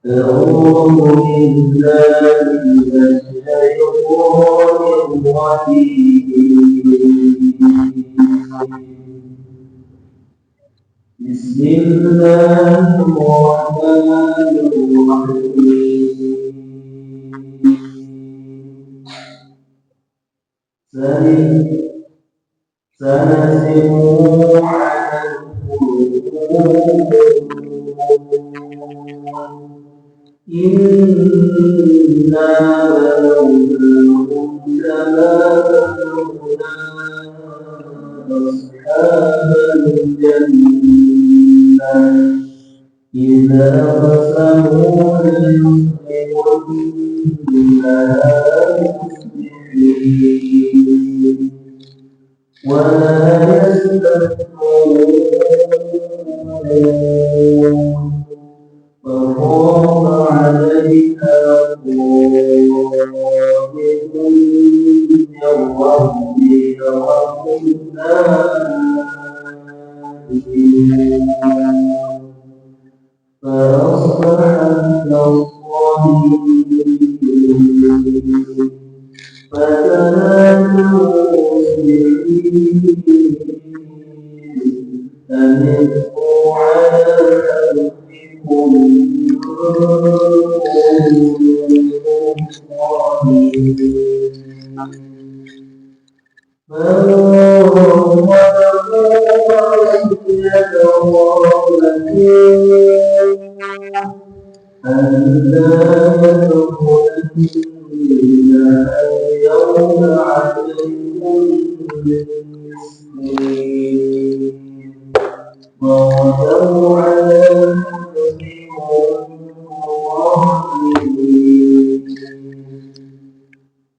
أعوذ بالله من الشيطان الرجيم. بسم الله الرحمن الرحيم. سنسمه على القلوب إنا بلوناهم كما بلونا أصحاب الجنة إذا قسموا ليصبحنها مصبحين ولا يستثنون فخاف عليها طائف من ربها وهم نائمون فأصبحت كالصريم فتنادوا مصبحين أن اغدوا على حرثكم اليوم عليكم مسكين وغدوا على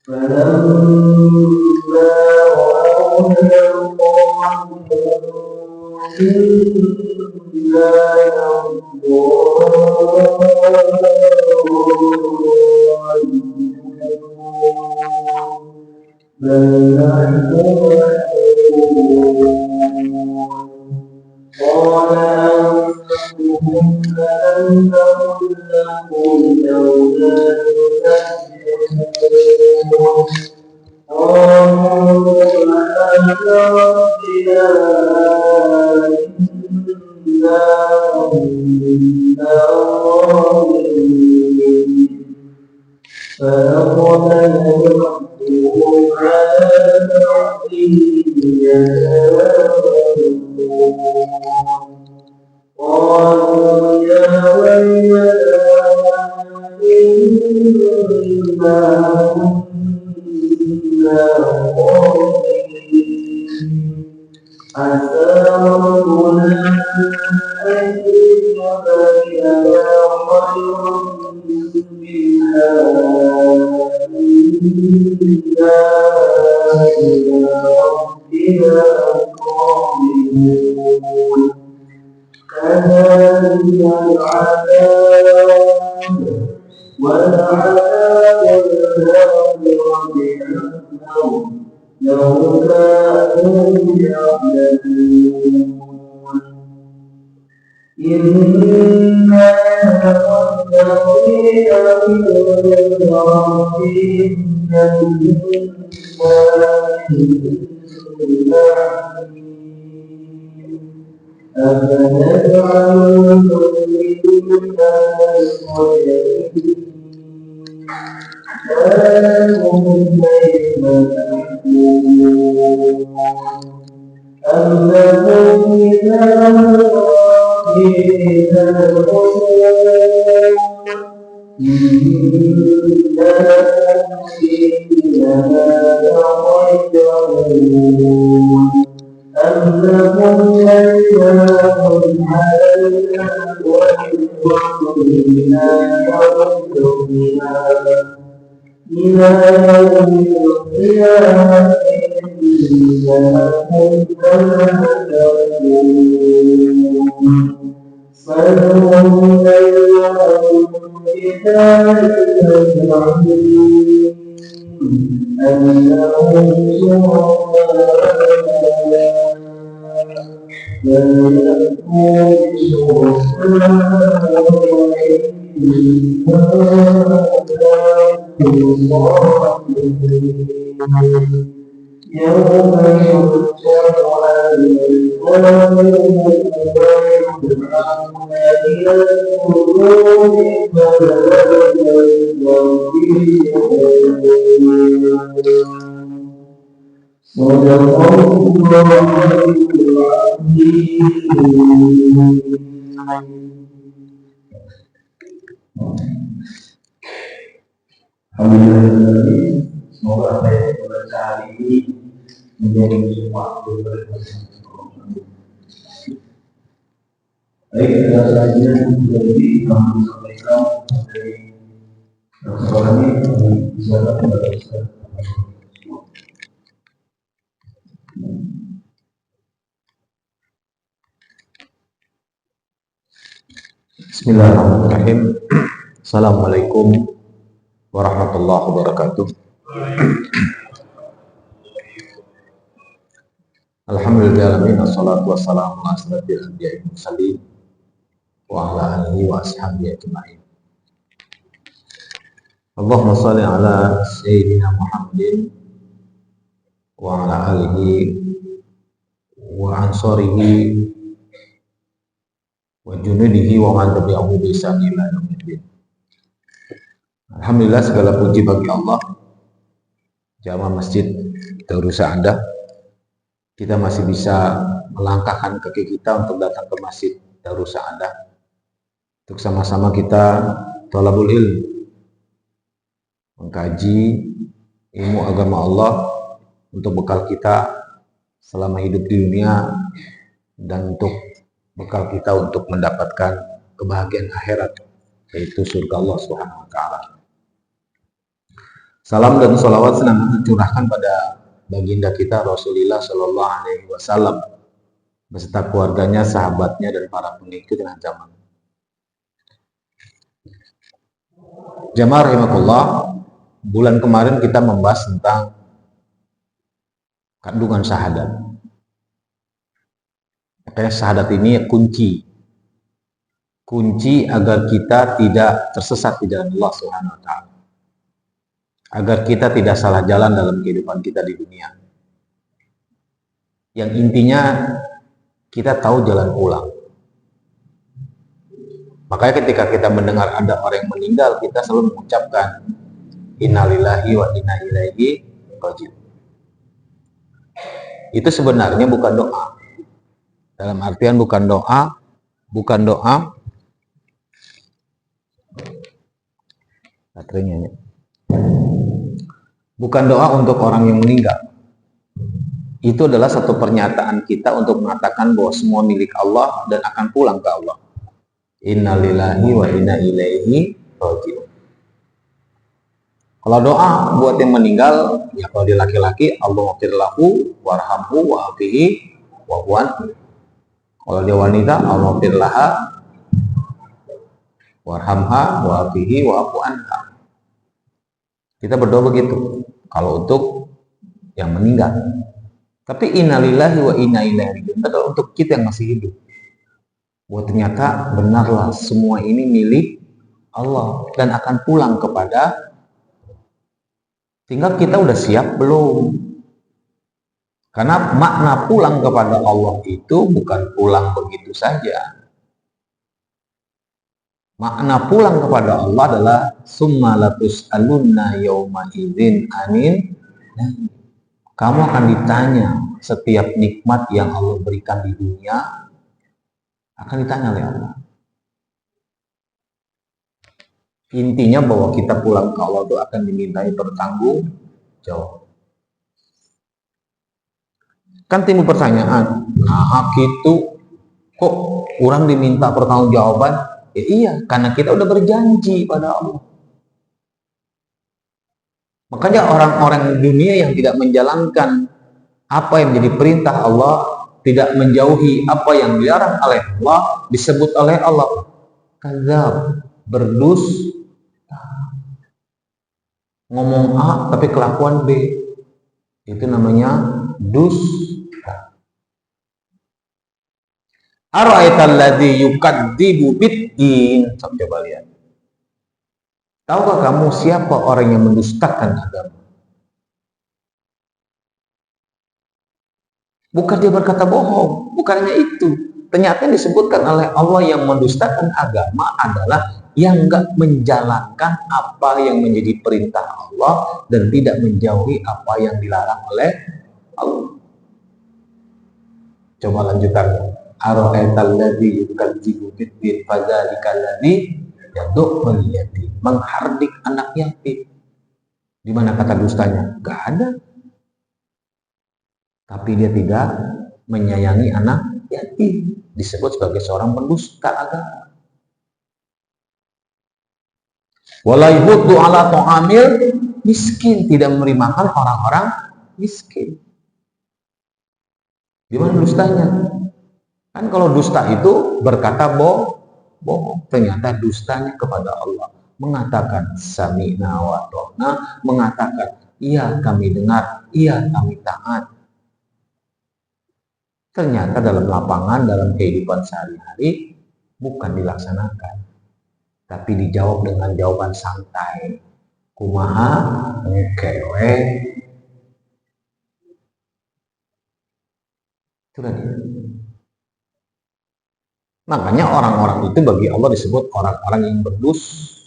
فلما رأوها بل نحن قال أنفسهم ألم نقل لكم لولا تسبحون قالوا سبحان ربنا إنا كنا ظالمين فأقبل بعضهم على بعض يتلاومون قالوا يا ويلنا إنا كنا ظالمين عسى ربنا أن يبدلنا خيرا منها إنا إلى ربنا راغبون كذلك العذاب ولعذاب الآخرة أكبر لو كانوا يعلمون إن المتقين عند ربهم أفنجعل المؤمنين كالمجرمين لهم كيف تحكمون أم لهم إله إلا الحسنى إن لكم فيها لخيرون أم لهم أيمان علينا ولربنا يردنا إلى يوم القيامة إنهم كذبون فلهم أيهم بذلك يفرحون أنهم شركاء بل يكون شركاء يوم يرجع Alhamdulillah, semoga apa yang kita baca hari ini menjadi sesuatu berkesan. Baik, kita selanjutnya menjadi kami sampaikan dari seorang ini bisa kita. Bismillahirrahmanirrahim. Assalamualaikum warahmatullahi wabarakatuh. Alhamdulillahirabbil alamin, wassalatu wassalamu ala asyrofil anbiya'i wal mursalin wa ala alihi wa ashabihi ajma'in. Allahumma shalli ala sayyidina Muhammadin wa ala alihi wa ansarihi wa junudihi wa man tabi'ahu bi ihsan ila yaumil. Alhamdulillah, segala puji bagi Allah, jamaah Masjid Darussalam Anda. Kita masih bisa melangkahkan kaki kita untuk datang ke Masjid Darussalam Anda, untuk sama-sama kita thalabul ilm, mengkaji ilmu agama Allah untuk bekal kita selama hidup di dunia dan untuk bekal kita untuk mendapatkan kebahagiaan akhirat, yaitu surga Allah Subhanahu wa taala. Salam dan salawat senantiasa tercurahkan pada baginda kita Rasulullah Shallallahu Alaihi Wasallam beserta keluarganya, sahabatnya, dan para pengikut dengan zaman. Jamaah rahimakumullah, bulan kemarin kita membahas tentang kandungan syahadat. Makanya syahadat ini kunci agar kita tidak tersesat di jalan Allah Subhanahu wa taala, agar kita tidak salah jalan dalam kehidupan kita di dunia. Yang intinya kita tahu jalan pulang. Makanya ketika kita mendengar ada orang yang meninggal, kita selalu mengucapkan innalillahi wa inna ilaihi raji'un. Itu sebenarnya bukan doa. Dalam artian bukan doa baterainya. Bukan doa untuk orang yang meninggal. Itu adalah satu pernyataan kita untuk mengatakan bahwa semua milik Allah dan akan pulang ke Allah. Innalillahi wa inna ilaihi raji'un. Kalau doa buat yang meninggal, ya kalau dia laki-laki, Allahumma lahu warhamhu wa afihi wa huwan. Kalau dia wanita, Allahumma laha warhamha wa afihi wa afuanha. Kita berdoa begitu kalau untuk yang meninggal. Tapi innalillahi wa inna ilaihi raji'un adalah untuk kita yang masih hidup. Bahwa ternyata benarlah semua ini milik Allah dan akan pulang kepada. Tinggal kita udah siap belum? Karena makna pulang kepada Allah itu bukan pulang begitu saja. Makna pulang kepada Allah adalah summa latus'alunna yauma idzin anin. Kamu akan ditanya setiap nikmat yang Allah berikan di dunia akan ditanya oleh Allah. Intinya bahwa kita pulang ke Allah itu akan dimintai bertanggung jawab. Kan timbul pertanyaan, nah gitu kok orang diminta pertanggungjawaban? Ya iya, karena kita udah berjanji pada Allah. Makanya orang-orang dunia yang tidak menjalankan apa yang menjadi perintah Allah, tidak menjauhi apa yang dilarang oleh Allah, disebut oleh Allah kadzab, berdusta. Ngomong A tapi kelakuan B, itu namanya dusta. Ara'aital ladzi yukadzibu bid-din. Coba lihat. Tahukah kamu siapa orang yang mendustakan agama? Bukan dia berkata bohong, bukannya itu. Ternyata yang disebutkan oleh Allah yang mendustakan agama adalah yang enggak menjalankan apa yang menjadi perintah Allah dan tidak menjauhi apa yang dilarang oleh Allah. Coba lanjutannya. Ara'aital ladzi yukadzibu bid-din fadzalikal ladzi yad'ul yatim. Menghardik anak yatim. Di mana kata dustanya? Gak ada. Tapi dia tidak menyayangi anak yatim. Disebut sebagai seorang pendusta agama. Wala yuhuddu ala ta'amil miskin. Tidak memberi makan orang-orang miskin. Gimana dustanya? Kan kalau dusta itu berkata bohong. Ternyata dustanya kepada Allah. Mengatakan sami'na wa ta'na. Mengatakan iya kami dengar, iya kami taat. Ternyata dalam lapangan, dalam kehidupan sehari-hari bukan dilaksanakan, tapi dijawab dengan jawaban santai. Kumaha, ngekewe. Itulah dia. Makanya orang-orang itu bagi Allah disebut orang-orang yang berdusta.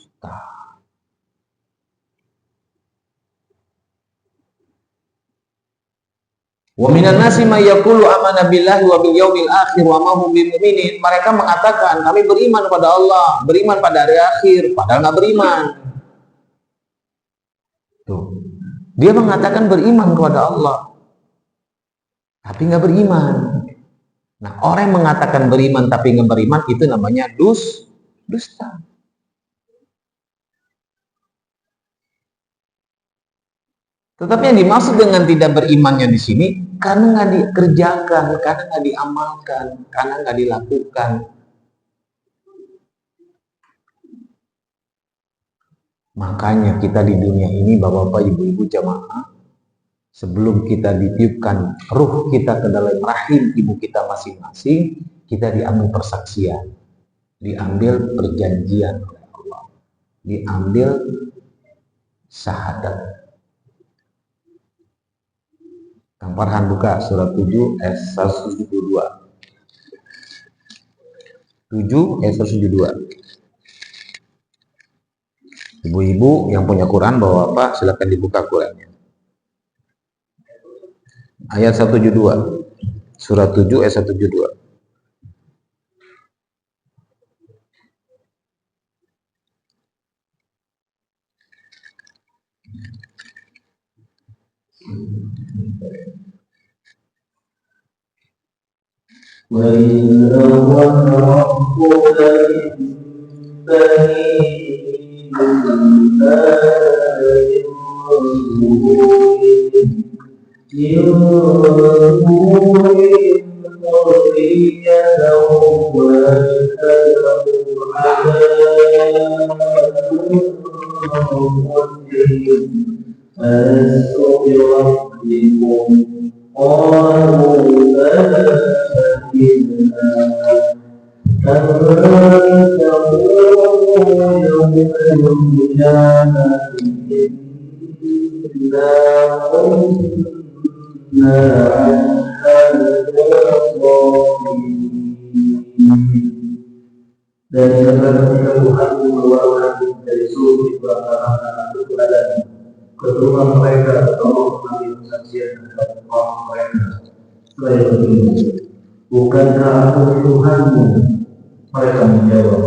Wa minan nasi may yaqulu amanna billahi wa bil yaumil akhir wa ma hum bimumin. Mereka mengatakan kami beriman pada Allah, beriman pada hari akhir, padahal nggak beriman. Tuh. Dia mengatakan beriman kepada Allah, tapi nggak beriman. Nah, orang yang mengatakan beriman tapi nggak beriman itu namanya dusta. Tetapi yang dimaksud dengan tidak berimannya di sini karena nggak dikerjakan, karena nggak diamalkan, karena nggak dilakukan. Makanya kita di dunia ini, bapak-bapak, ibu-ibu, jamaah, sebelum kita ditiupkan ruh kita ke dalam rahim ibu kita masing-masing, kita diambil persaksian, diambil perjanjian oleh Allah, diambil syahadat. Kang Farhan buka surat 7 ayat 172. 7 ayat 172. Ibu-ibu yang punya Quran bapak-bapak silakan dibuka Qurannya. Ayat 172. Surat 7 ayat 172. وَإِذْ أَخَذَ رَبُّكَ مِن بَنِي dan ketika Tuhanmu mengeluarkan dari seluruh antara anak Adam ke rumah mereka, tolong mengambil kesaksian terhadap Allah mereka. Saya begini, bukankah aku Tuhanmu? Mereka menjawab,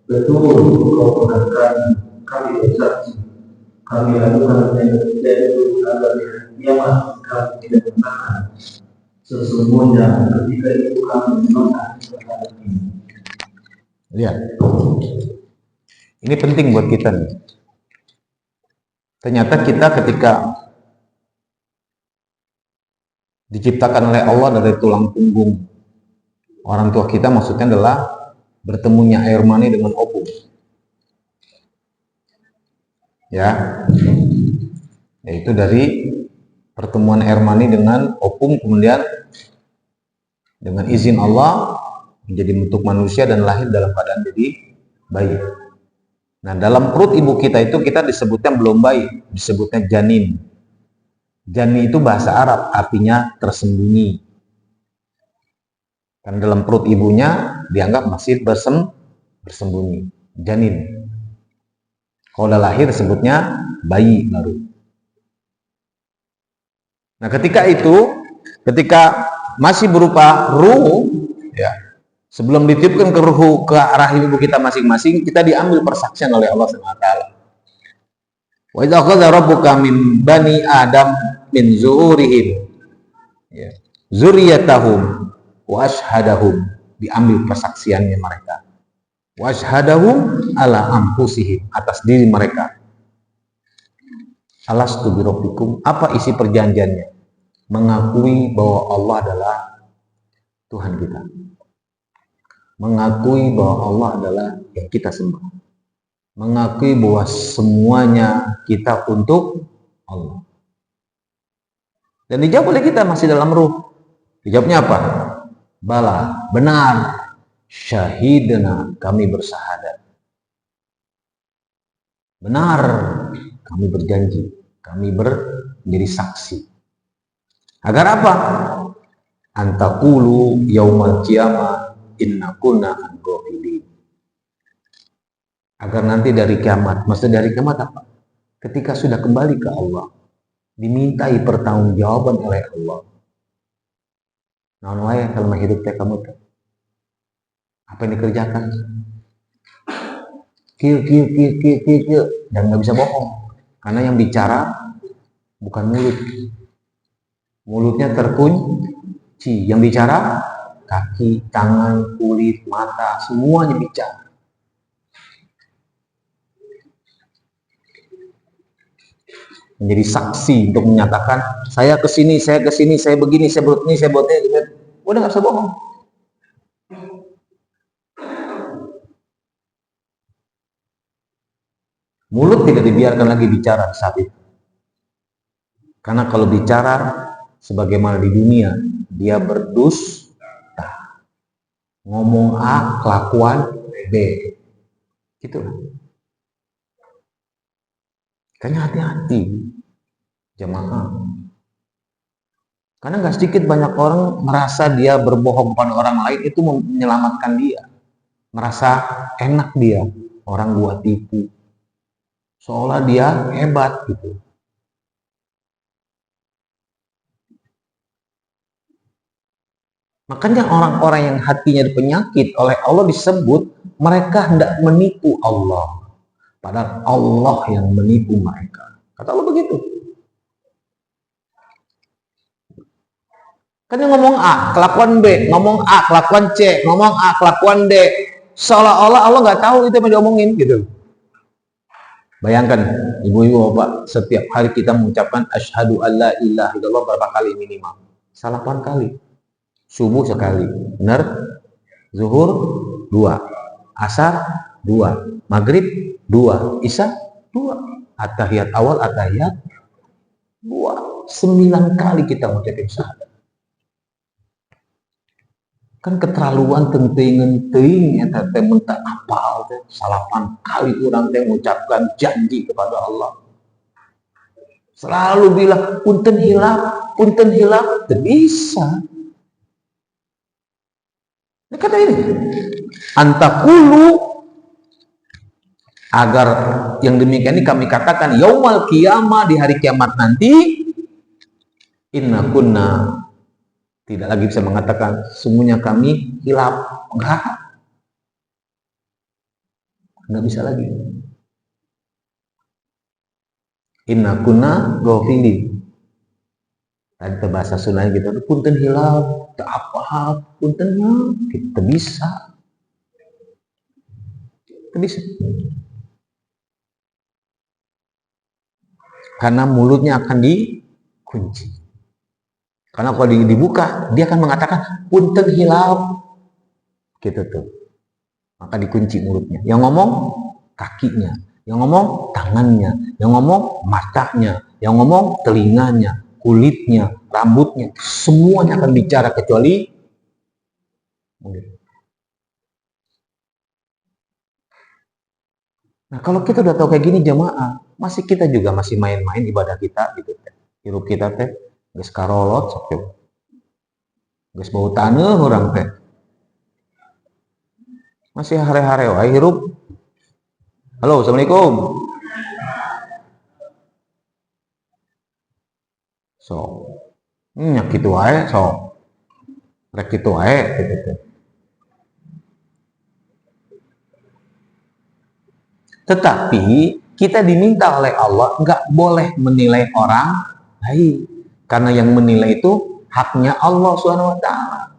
betul, kau Tuhan kami bersaksi. Kami lakukan yang itu agar di hari kiamat kami tidak makan. Sesungguhnya ketika itu kami makan terhadap ini. Lihat, ini penting buat kita nih. Ternyata kita ketika diciptakan oleh Allah dari tulang punggung orang tua kita, maksudnya adalah bertemunya air mani dengan opung. Ya, yaitu dari pertemuan air mani dengan opung, kemudian dengan izin Allah menjadi bentuk manusia dan lahir dalam keadaan jadi bayi. Nah, dalam perut ibu kita itu kita disebutnya belum bayi, disebutnya janin. Janin itu bahasa Arab, artinya tersembunyi. Karena dalam perut ibunya dianggap masih bersembunyi. Janin. Kalau udah lahir disebutnya bayi baru. Nah, ketika masih berupa ruh, ya, sebelum ditiupkan ke ruh ke arah ibu kita masing-masing, kita diambil persaksian oleh Allah SWT. Wa idza akhadha rabbuka min bani Adam min zuhurihim, ya, zurriyatahum wa ashhadahum, diambil persaksiannya mereka. Wa ashhadahum ala anfusihim, atas diri mereka. Alastu bi rabbikum, apa isi perjanjiannya? Mengakui bahwa Allah adalah Tuhan kita. Mengakui bahwa Allah adalah yang kita sembah. Mengakui bahwa semuanya kita untuk Allah. Dan dijawab oleh kita masih dalam ruh. Dijawabnya apa? Bala, benar. Syahidna, kami bersahadat. Benar, kami berjanji. Kami menjadi saksi. Agar apa? Antaqulu yaumal qiyamah inna kunna an ghafilin. Agar nanti dari kiamat, maksud dari kiamat apa? Ketika sudah kembali ke Allah, dimintai pertanggungjawaban oleh Allah. Naon wae kalau hidup teh kamu teh. Apa yang dikerjakan? Kieu, dan nggak bisa bohong. Karena yang bicara bukan mulut. Mulutnya terkunci. Yang bicara kaki, tangan, kulit, mata, semuanya bicara. Menjadi saksi untuk menyatakan saya kesini, saya begini, saya buat ini, saya buat ini. Udah nggak bisa bohong. Mulut tidak dibiarkan lagi bicara saat itu. Karena kalau bicara sebagaimana di dunia, dia berdusta. Ngomong A, kelakuan B. Gitu. Kayaknya hati-hati jemaah. Karena nggak sedikit banyak orang merasa dia berbohong pada orang lain itu menyelamatkan dia. Merasa enak dia, orang gua tipu. Seolah dia hebat gitu. Makanya orang-orang yang hatinya penyakit oleh Allah disebut mereka hendak menipu Allah. Padahal Allah yang menipu mereka. Kata Allah begitu. Kan yang ngomong A, kelakuan B, ngomong A, kelakuan C, ngomong A, kelakuan D. Seolah-olah Allah nggak tahu itu yang diomongin gitu. Bayangkan, ibu-ibu bapak, setiap hari kita mengucapkan asyhadu alla ilaha illallah berapa kali minimal? 8 kali. Subuh sekali, benar? Zuhur 2, asar 2, maghrib 2, isya 2, at-tahiyat awal, at-tahiyat 2, 9 kali kita mengucapkan syahadat. Kan keterlaluan teuing eta teh mentah apal teh 8 kali urang teh mengucapkan janji kepada Allah. Selalu bilang punten hilap, teu bisa. Ini kata ini antaqulu, agar yang demikian ini kami katakan yaumal qiyamah, di hari kiamat nanti, inna kunna, tidak lagi bisa mengatakan sungguhnya kami hilaf, enggak bisa lagi. Inna kunna ghafilin. Tadi bahasa Sunda gitu, punten hilaf, teu apa, puntennya kita bisa. Bisa. Karena mulutnya akan dikunci. Karena kalau dibuka, dia akan mengatakan punten hilaf. Gitu tuh. Maka dikunci mulutnya. Yang ngomong kakinya, yang ngomong tangannya, yang ngomong matanya, yang ngomong telinganya, kulitnya, rambutnya, semuanya akan bicara kecuali mulut. Nah, kalau kita udah tahu kayak gini jamaah, masih kita juga masih main-main ibadah kita gitu teh. Hirup kita teh geus karolot sok coba. Geus bau taneuh urang teh. Masih hare-hare wae hirup. Halo, Assalamualaikum. So, nya kitu wae sok. Rek kitu wae gitu teh. Tetapi kita diminta oleh Allah nggak boleh menilai orang lain. Karena yang menilai itu haknya Allah Subhanahu wa taala.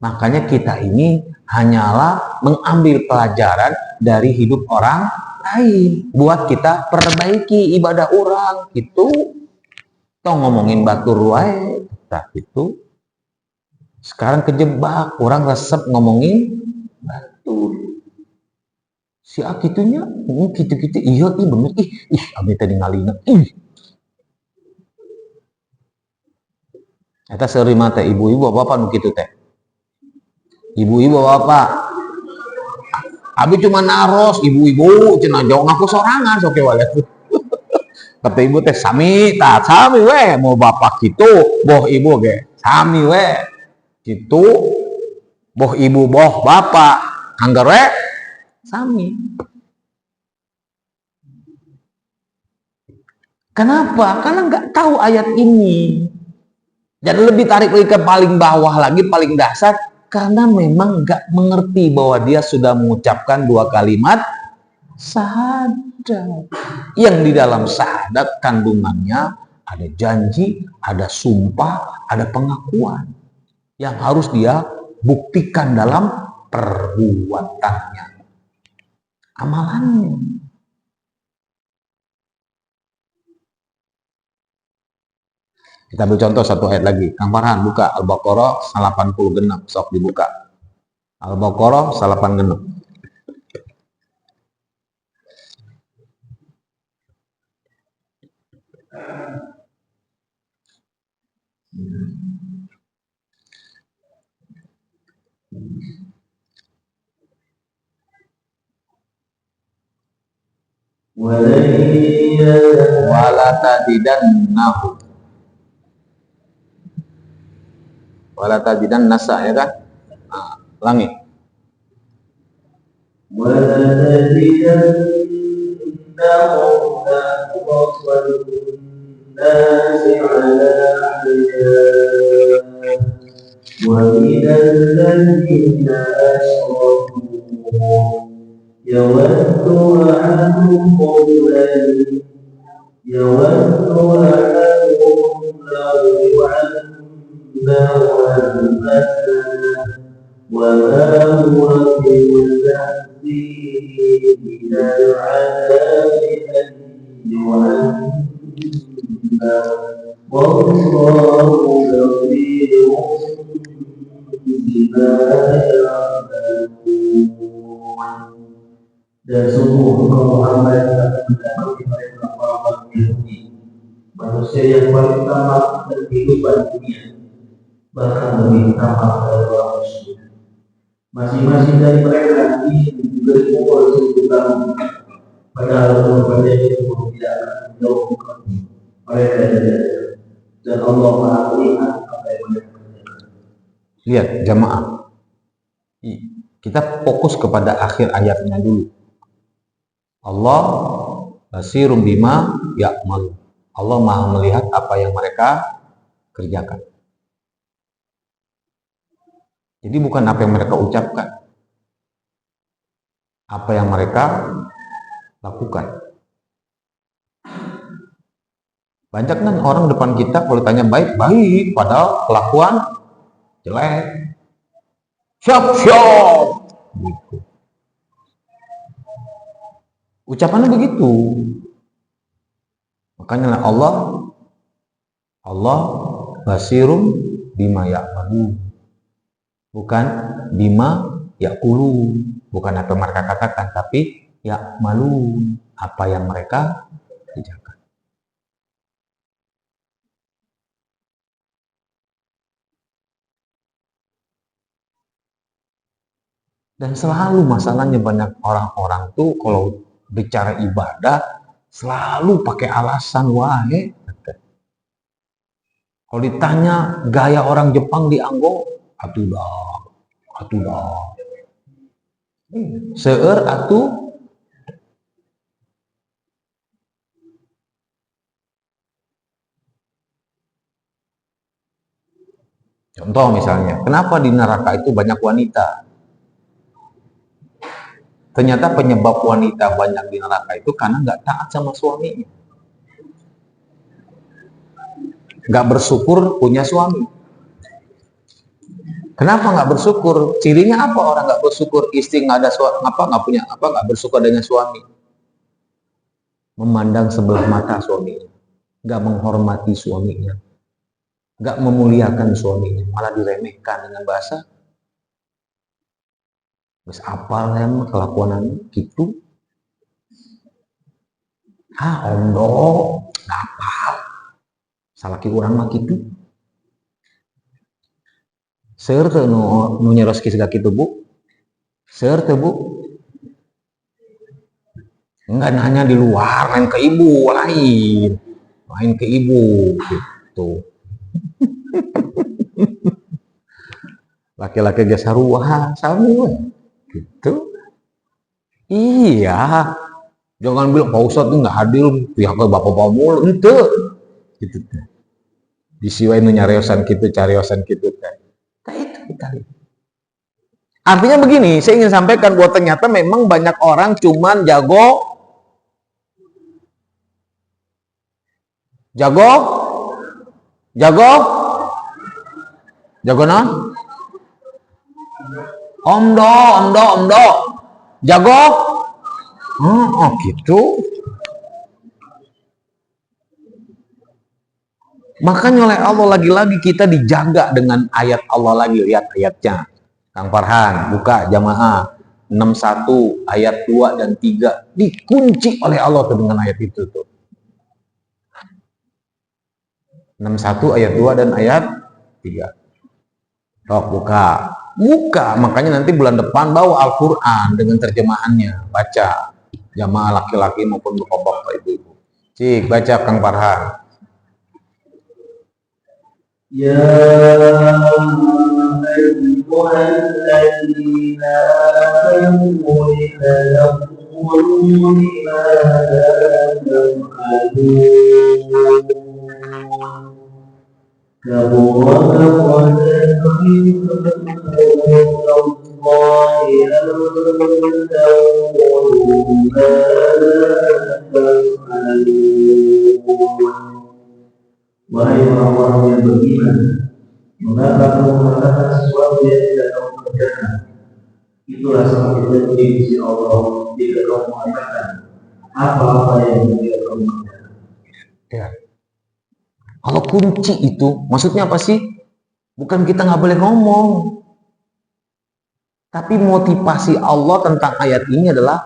Makanya kita ini hanyalah mengambil pelajaran dari hidup orang lain buat kita perbaiki ibadah orang itu. Toh ngomongin batur wae, tak itu. Sekarang kejebak orang resep ngomongin batur. Si akitunya gitu-gitu iya bener abdi teh ningalina eta seuri mah teh ibu-ibu bapak nu kitu teh. Ibu-ibu bapak abi cuma naros ibu-ibu cenah jauh ngaku sorangan sok wae. Kata ibu teh sami we mau bapak gitu boh ibu ge sami we gitu boh ibu boh bapak anggar we sami. Kenapa? Karena nggak tahu ayat ini. Dan lebih tarik lagi ke paling bawah lagi, paling dasar, karena memang nggak mengerti bahwa dia sudah mengucapkan dua kalimat syahadat. Yang di dalam syahadat kandungannya ada janji, ada sumpah, ada pengakuan. Yang harus dia buktikan dalam perbuatannya, amalannya. Kita ambil contoh satu ayat lagi. Kang Farhan buka Al-Baqarah 80 genep, sok dibuka. Al-Baqarah 8 genep. Wala tajidannahu wala tajidan nasa ya kan? Nah, langit. Wala tajidannahum ahrasan nasi ala hayat wa minal ladina asrafu yawaddu ahaduhum law yu'ammaru وما هو بمزحزحه من العذاب أن يعمر والله بصير بما يعملون. Dan sungguh engkau Muhammad akan mendapati mereka orang-orang Yahudi, manusia yang paling tamak dan kehidupan dunia, bahkan lebih tamak dari orang Muslim. Masing-masing dari mereka juga dipukul 1000 tahun. Padahal korbannya itu tidak akan menjauhkan mereka dari azab. Dan Allah Maha melihat apa yang mereka kerjakan. Lihat jamaah, kita fokus kepada akhir ayatnya dulu. Allah basirum bima ya'mal. Allah Maha melihat apa yang mereka kerjakan. Jadi bukan apa yang mereka ucapkan, apa yang mereka lakukan. Banyak kan orang depan kita kalau tanya baik-baik, padahal kelakuan jelek. Siap-siap. Gitu. Ucapannya begitu. Makanya Allah basirum bima ya'malun. Bukan bima ya'kulu, bukan apa yang mereka katakan, tapi ya'malun, apa yang mereka kerjakan. Dan selalu masalahnya banyak orang-orang tuh kalau bicara ibadah selalu pakai alasan wae. Kalau ditanya gaya orang Jepang di Anggo, atuh dah. Seueur atuh. Contoh misalnya, kenapa di neraka itu banyak wanita? Ternyata penyebab wanita banyak di neraka itu karena nggak taat sama suaminya. Nggak bersyukur punya suami. Kenapa nggak bersyukur? Cirinya apa orang nggak bersyukur? Istri nggak ada suami, nggak bersyukur dengan suami? Memandang sebelah mata suaminya, nggak menghormati suaminya, nggak memuliakan suaminya, malah diremehkan dengan bahasa. Terus apa yang kelakuan gitu? Ondo, nggak apa? Salaki orang mah gitu. Seueur teu nu nyeros kisah kitu, Bu? Seueur teu, Bu? Enggak hanya di luar, main ke ibu lain. Main ke ibu gitu. Laki-laki geus saruahan sami we. Gitu. Iya. Jangan bilang Pak Ustadz itu nggak adil, pihak ke bapak-bapak mulu, ente. Gitu teh. Disiwain nu nyariosan kitu, cariosan kitu teh. Itu kita lihat. Artinya begini, saya ingin sampaikan bahwa ternyata memang banyak orang cuman jago non? Omdo. Jago? Oh gitu. Makanya oleh Allah lagi-lagi kita dijaga dengan ayat Allah lagi. Lihat ayatnya. Kang Farhan, buka jamaah 61 ayat 2 dan 3. Dikunci oleh Allah tuh dengan ayat itu tuh. 61 ayat 2 dan ayat 3. Buka. Makanya nanti bulan depan bawa Al-Quran dengan terjemahannya. Baca. Jamaah laki-laki maupun bapak-bapak ibu-ibu. Cik, baca Kang Farhan. Ya ayyuhalladzina amanu taqullu ma wahai orang-orang yang beriman, mengapa kamu mengatakan sesuatu yang tidak kamu kerjakan? Itulah sama kita di sisi Allah jika kamu mengatakan apa-apa yang tidak kamu kerjakan. Ya. Kalau kunci itu, maksudnya apa sih? Bukan kita nggak boleh ngomong. Tapi motivasi Allah tentang ayat ini adalah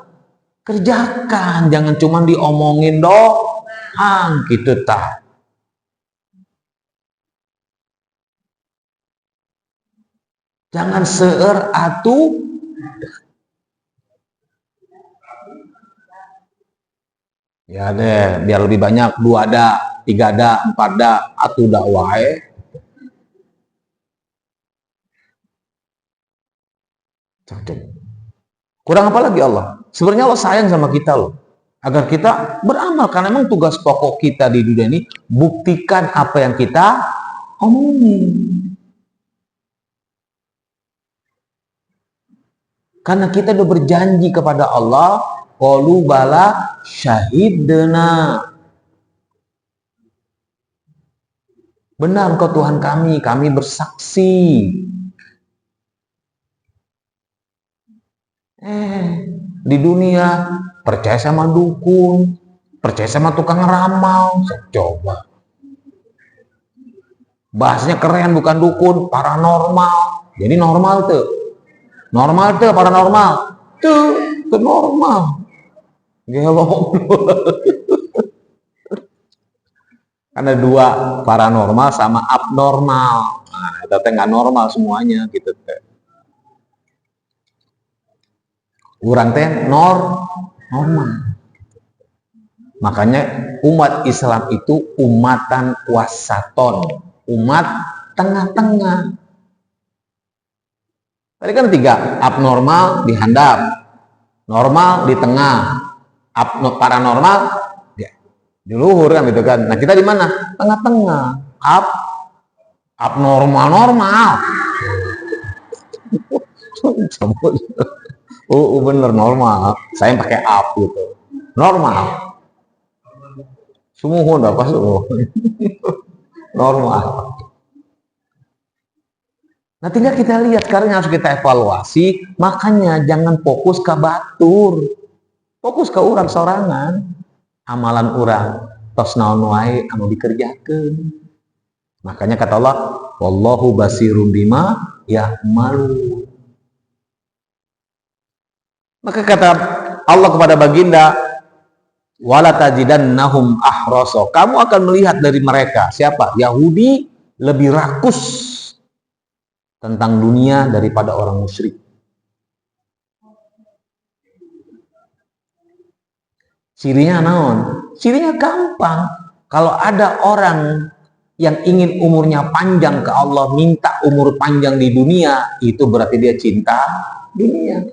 kerjakan, jangan cuma diomongin doang gitu tah. Jangan seueur atuh. Ya deh, biar lebih banyak 2 ada, 3 ada, 4 ada, atuh da wae. Kurang apa lagi Allah? Sebenarnya Allah sayang sama kita loh. Agar kita beramal, karena memang tugas pokok kita di dunia ini buktikan apa yang kita omongin. Karena kita udah berjanji kepada Allah, qalu bala syahidna. Benar engkau Tuhan kami bersaksi. Di dunia percaya sama dukun, percaya sama tukang ramal, coba. Bahasanya keren, bukan dukun, paranormal. Jadi normal tuh. Normal tuh, paranormal. Tuh normal. Gelok. Ada 2, paranormal sama abnormal. Nah, itu nggak normal semuanya gitu teh. Urang teh normal. Makanya umat Islam itu umatan wasaton, umat tengah-tengah. Tadi kan 3, abnormal di handap, normal di tengah, paranormal di luhur kan gitu kan. Nah kita di mana? Tengah-tengah, abnormal. Bener normal. Saya pakai up gitu. Normal. Sumuhun apa suruh? Normal. Nah tinggal kita lihat, sekarang harus kita evaluasi. Makanya jangan fokus ke batur, fokus ke orang sorangan. Amalan orang tos naon wae anu dikerjakeun. Makanya kata Allah, wallahu basirum bima ya'malu. Maka kata Allah kepada baginda, wala tajidannahum ahrasa. Kamu akan melihat dari mereka, siapa? Yahudi lebih rakus tentang dunia daripada orang musyrik. Cirinya naon? Cirinya gampang. Kalau ada orang yang ingin umurnya panjang ke Allah, minta umur panjang di dunia, itu berarti dia cinta dunia.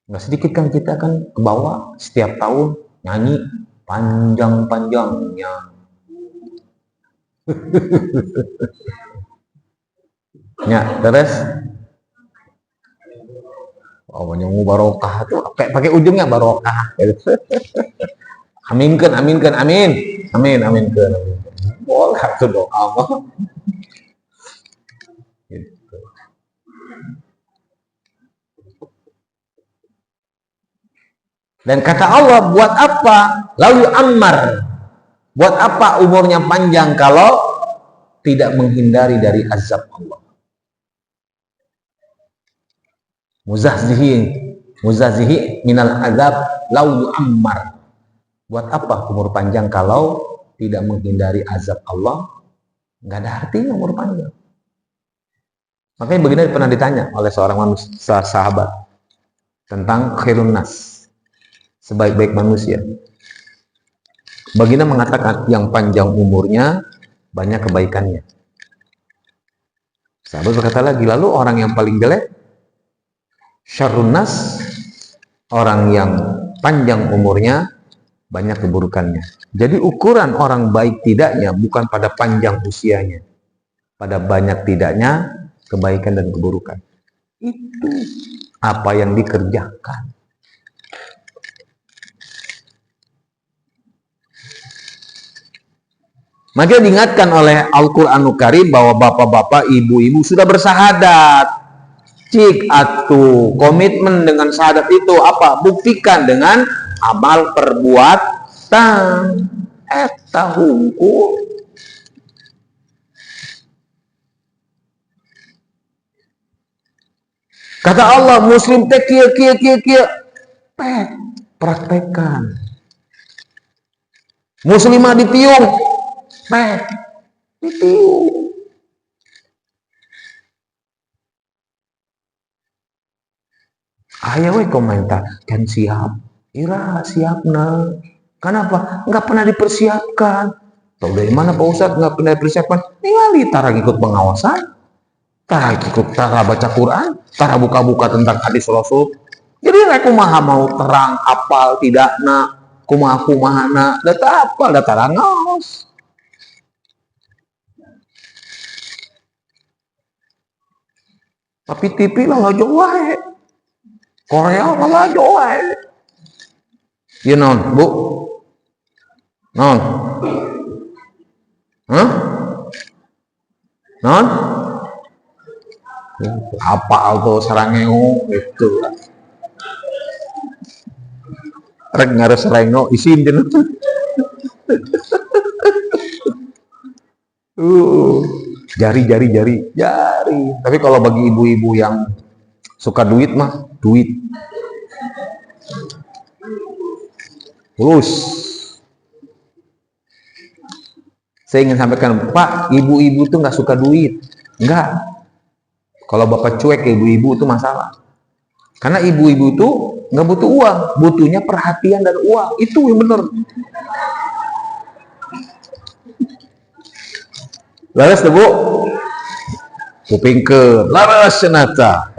Nggak sedikit kan kita kan ke bawah setiap tahun nyanyi panjang-panjangnya. Ya, terus nyungu barokah tuh pakai ujungnya barokah. Aminkan, amin. Boleh tuh doa mah. Gitu. Dan kata Allah, buat apa? Lalu ammar. Buat apa umurnya panjang kalau tidak menghindari dari azab Allah? Muzahzihi minal azab lalu ammar. Buat apa umur panjang kalau tidak menghindari azab Allah? Nggak ada artinya umur panjang. Makanya begini pernah ditanya oleh seorang manusia, sahabat, tentang khairun nas, sebaik-baik manusia. Baginda mengatakan yang panjang umurnya banyak kebaikannya. Sahabat berkata lagi, lalu orang yang paling jelek? Syarrun nas, orang yang panjang umurnya banyak keburukannya. Jadi ukuran orang baik tidaknya bukan pada panjang usianya, pada banyak tidaknya kebaikan dan keburukan. Itu apa yang dikerjakan. Maka diingatkan oleh Al-Qur'anul Karim bahwa bapak-bapak, ibu-ibu sudah bersahadat. Cik atuh komitmen dengan syahadat itu apa? Buktikan dengan amal perbuatan. Eta hungkul. Kata Allah, muslim teh kieu. Praktekkan. Muslimah ditiung. Ditiung. Ayo komentar, kan siap. Ira siapna. Kenapa? Nggak pernah dipersiapkan. Tahu dari mana Pak Ustadz nggak pernah dipersiapkan? Ningali tara ikut pengawasan, tara baca Quran, tara buka-buka tentang hadis Rasul. Jadi kumaha mau terang apal tidak nak, kumaha nak, data apal data ngaos. Tapi TV lah jauh wae. Korea malah doa. Ya non, Bu? Non? Hah? Non? Apa tuh sarangeo gitu. Rek ngares sarangeo isin jeun. Jari. Tapi kalau bagi ibu-ibu yang suka duit mah, duit. Lulus. Saya ingin sampaikan, Pak, ibu-ibu tuh nggak suka duit. Enggak. Kalau bapak cuek ke ibu-ibu itu masalah. Karena ibu-ibu itu nggak butuh uang, butuhnya perhatian dan uang. Itu yang benar. Laras tuh bu, kuping ke laras senata.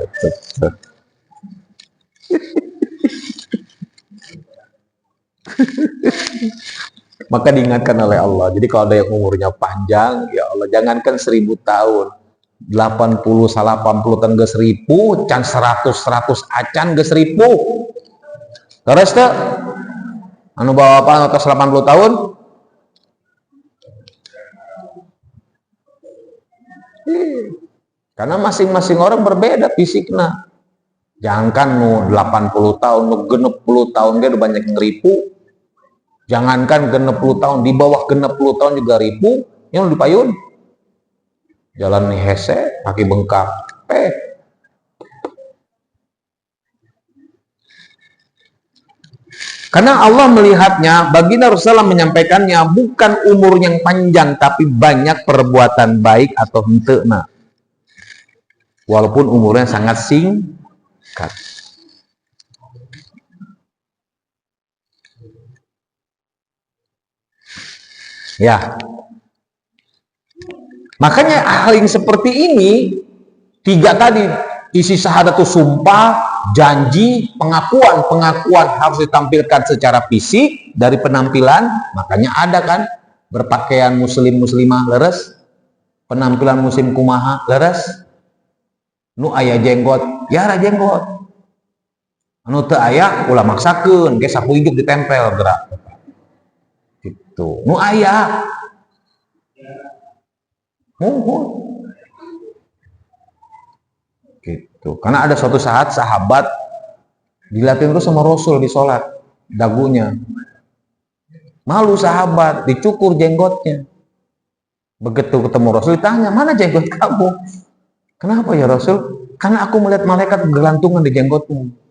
Maka diingatkan oleh Allah. Jadi kalau ada yang umurnya panjang, ya Allah, jangankan 1000 tahun, 80, 80 tahun ke 1000, can 100 acan ke 1000. Terus tuh, anu bawa apa atas 80 tahun? Karena masing-masing orang berbeda fisiknya. Jangankan nu 80 tahun, nu genep 10 tahun dia udah banyak yang ribu. Jangankan genep 10 tahun, di bawah genep 10 tahun juga ribu, yang dipayun. Jalan nih hese, kaki bengkak. Karena Allah melihatnya, baginda Rasulullah menyampaikannya, bukan umur yang panjang, tapi banyak perbuatan baik atau henteu-na. Walaupun umurnya sangat singkat. Ya, makanya hal yang seperti ini, 3 tadi, isi syahadatus sumpah, janji, pengakuan harus ditampilkan secara fisik dari penampilan. Makanya ada kan berpakaian muslim muslimah leres, penampilan muslim kumaha leres, nu aya jenggot, ya ada jenggot, anu teu aya ulah maksakeun ge sapu hidup ditempel gerak. Gitu. Nu aya gitu. Karena ada suatu saat sahabat dilatih terus sama Rasul di sholat, dagunya malu sahabat, dicukur jenggotnya. Begitu ketemu Rasul ditanya, mana jenggot kamu? Kenapa ya Rasul? Karena aku melihat malaikat bergelantungan di jenggotmu.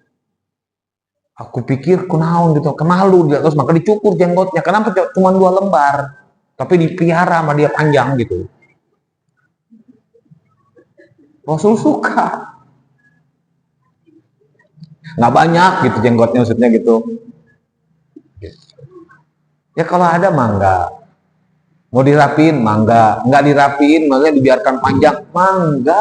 Aku pikir kunaon gitu, kemalu dia, terus maka dicukur jenggotnya. Kenapa cuma 2 lembar, tapi dipelihara sama dia panjang gitu. Rasul suka. Nggak banyak gitu jenggotnya, maksudnya gitu. Ya kalau ada mangga, mau dirapiin mangga, nggak dirapiin maksudnya dibiarkan panjang mangga.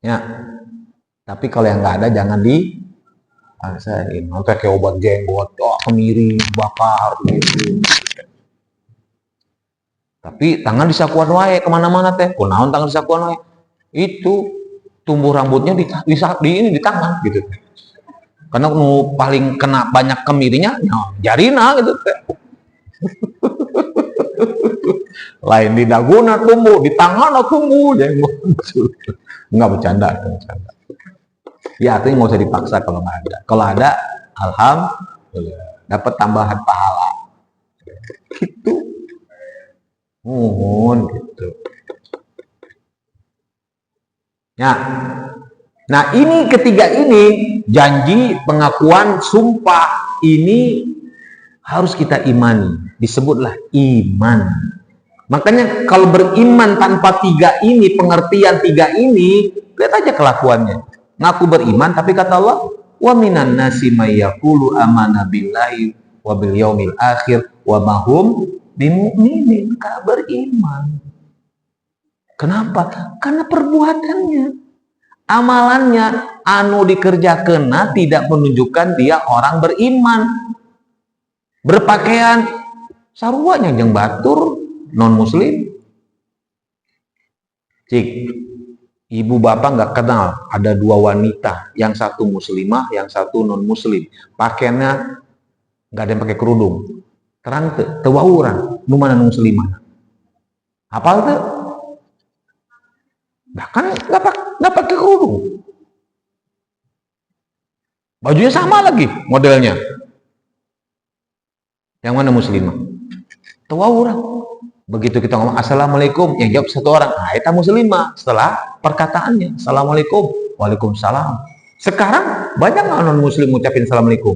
Ya, tapi kalau yang nggak ada jangan dipaksain. Nanti kayak obat jenggot, kemiri, bakar gitu. Tapi tangan disakuan wae kemana-mana teh. Kunaon tangan disakuan wae? Itu tumbuh rambutnya di tangan gitu. Karena nu paling kena banyak kemirinya, jarina gitu teh. Lain di daguna tumbuh, di tangan tumbuh jenggot. Enggak bercanda. Ya artinya nggak usah dipaksa kalau nggak ada. Kalau ada, alhamdulillah dapat tambahan pahala. Gitu. Gitu. Ya. Nah ini ketiga ini, janji, pengakuan, sumpah, ini harus kita imani. Disebutlah iman. Makanya kalau beriman tanpa 3 ini, pengertian 3 ini, lihat aja kelakuannya. Ngaku beriman, tapi kata Allah, wa minan nasi may yaqulu amana billahi wa bil yaumil akhir wa ma hum bimu'minin. Gak beriman. Kenapa? Karena perbuatannya, amalannya anu dikerjakeun tidak menunjukkan dia orang beriman. Berpakaian sarua jeung batur non muslim. Cik, ibu bapak nggak kenal ada 2 wanita, yang satu muslimah, yang satu non muslim. Pakaiannya nggak ada yang pakai kerudung. Terang teu wauran, nu mana nu muslimah. Hafal teu? Bahkan nggak pakai kerudung. Bajunya sama lagi modelnya. Yang mana muslimah? Teu wauran. Begitu kita ngomong assalamualaikum, yang jawab 1 orang, nah itu muslimah. Setelah perkataannya assalamualaikum, waalaikumsalam. Sekarang banyak nggak non muslim ngucapin assalamualaikum?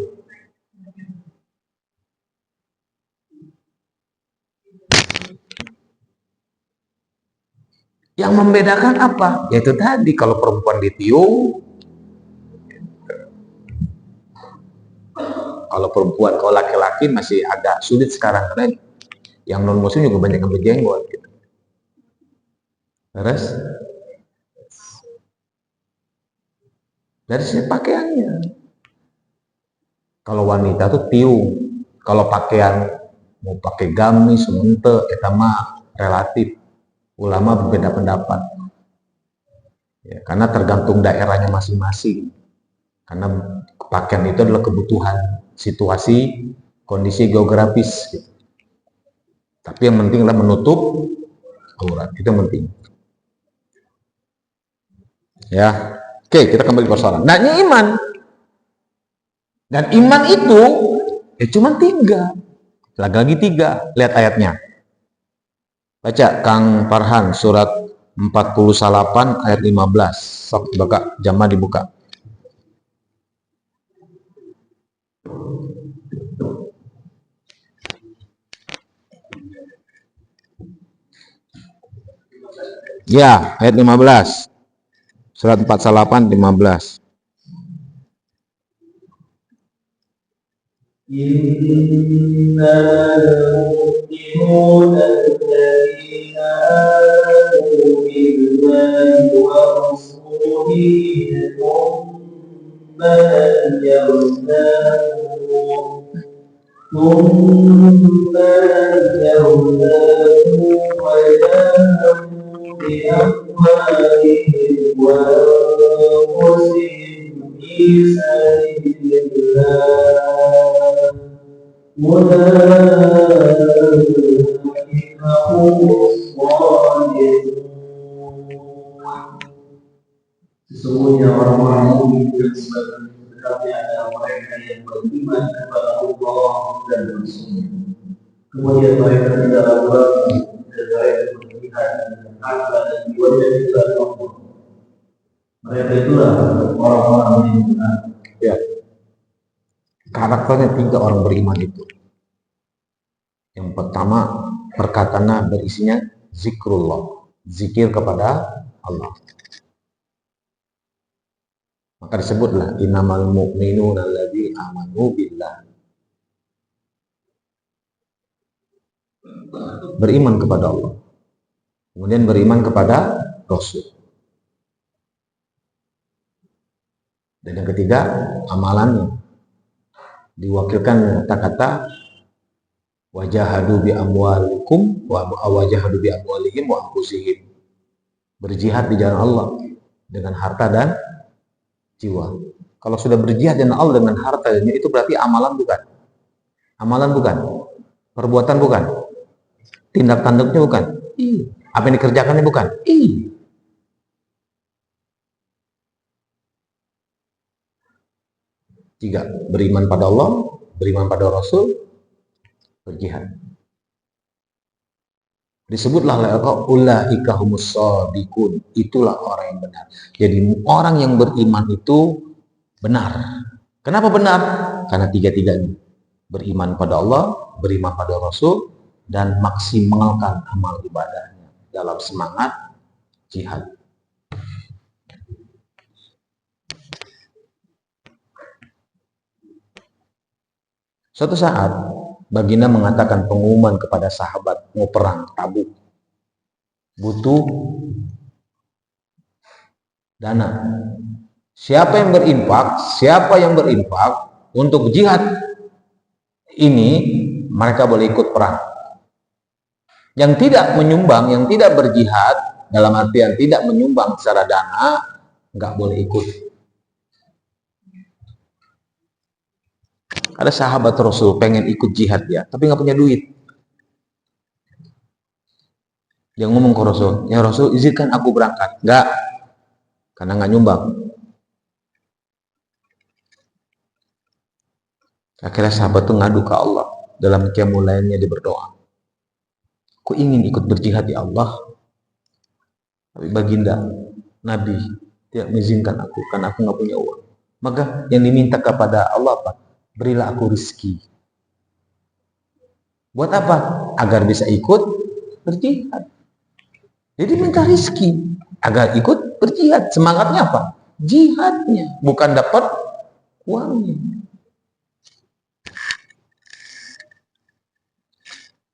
Yang membedakan apa? Yaitu tadi, kalau perempuan ditiung, kalau perempuan, kalau laki-laki masih agak sulit sekarang, karena yang non muslim juga banyak yang berjenggot gitu. Terus dari sini pakaiannya, kalau wanita tuh tiung, kalau pakaian mau pakai gamis, mente, itu mah relatif. Ulama berbeda pendapat, ya, karena tergantung daerahnya masing-masing. Karena pakaian itu adalah kebutuhan, situasi, kondisi geografis. Gitu. Tapi yang penting adalah menutup aurat, itu yang penting. Ya, oke, kita kembali ke persoalan. Nah, ini iman. Dan iman itu ya cuma 3. Lagi-lagi 3. Lihat ayatnya. Baca Kang Farhan surat 48 ayat 15. Sok buka, jamaah dibuka. Ya, ayat 15. Surat 48 15. إنما المؤمنون الذين آمنوا بالله ورسوله ثم لم يرتابوا وجاهدوا بأموالهم وأنفسهم في سبيل الله أولئك هم الصالحون. Sesungguhnya orang-orang mukmin yang sebenarnya adalah mereka yang beriman kepada Allah dan Rasul-Nya. Kemudian mereka tidak ragu dan mereka berjihad dengan harta dan jiwanya di jalan Allah. Mereka itulah orang-orang yang benar. Ya. Karakternya 3 orang beriman itu. Yang pertama, perkataannya berisinya zikrullah, zikir kepada Allah. Maka disebutlah innamal mu'minuna alladzina amanu billah. Beriman kepada Allah. Kemudian beriman kepada Rasul. Dan yang ketiga, amalannya. Diwakilkan kata-kata wajahadu bi amwalikum wa wajahadu bi amwalihim wa anfusihim. Berjihad di jalan Allah dengan harta dan jiwa. Kalau sudah berjihad dengan Allah dengan harta dan jiwa, itu berarti amalan bukan? Amalan bukan? Perbuatan bukan? Tindak tanduknya bukan? Apa yang dikerjakannya bukan? Tiga, beriman pada Allah, beriman pada Rasul, berjihad. Disebutlah oleh Allah, ulaika humus shadiqun, itulah orang yang benar. Jadi orang yang beriman itu benar. Kenapa benar? Karena 3-tiganya. Beriman pada Allah, beriman pada Rasul, dan maksimalkan amal ibadahnya dalam semangat jihad. Suatu saat, Baginda mengatakan pengumuman kepada sahabat mau perang Tabuk. Butuh dana. Siapa yang berinfak untuk jihad ini, mereka boleh ikut perang. Yang tidak menyumbang, yang tidak berjihad, dalam artian tidak menyumbang secara dana, nggak boleh ikut. Ada sahabat Rasul pengen ikut jihad ya, tapi nggak punya duit. Dia ngomong ke Rasul, ya Rasul izinkan aku berangkat. Nggak, karena nggak nyumbang. Akhirnya sahabat itu ngadu ke Allah. Dalam qiyamulailnya dia berdoa, aku ingin ikut berjihad ya Allah, tapi Baginda Nabi tidak mengizinkan aku karena aku nggak punya uang. Maka yang diminta kepada Allah apa? Berilah aku rezeki. Buat apa? Agar bisa ikut berjihad. Jadi minta rizki agar ikut berjihad. Semangatnya apa? Jihadnya, bukan dapat uangnya.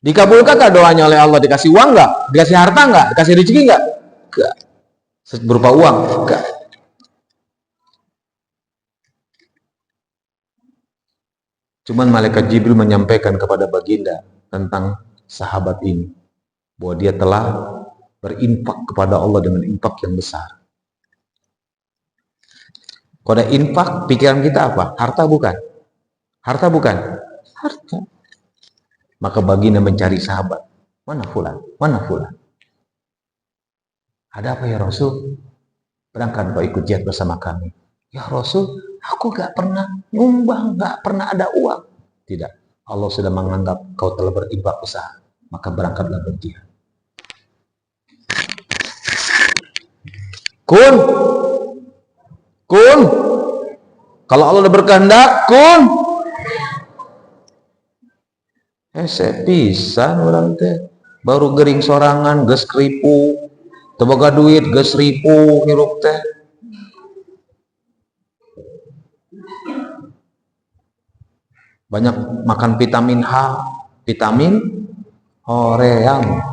Dikabulkan gak doanya oleh Allah? Dikasih uang nggak? Dikasih harta nggak? Dikasih rezeki nggak? Nggak. Berupa uang? Nggak. Cuman malaikat Jibril menyampaikan kepada baginda tentang sahabat ini, bahwa dia telah berinfak kepada Allah dengan infak yang besar. Kalau ada infak, pikiran kita apa? Harta bukan? Harta bukan? Harta. Maka baginda mencari sahabat. Mana fulan? Mana fulan? Ada apa ya Rasul? Berangkat kau ikut jihad bersama kami. Ya Rasul, aku gak pernah nyumbang, gak pernah ada uang. Tidak. Allah sudah menganggap kau telah berinfak besar. Maka berangkatlah berjihad. Kun. Kalau Allah udah berkehendak, kun. Saya pisan orang teh baru gering sorangan geus ripu, teu boga duit geus ripu hirup teh. Banyak makan vitamin H, vitamin hoream.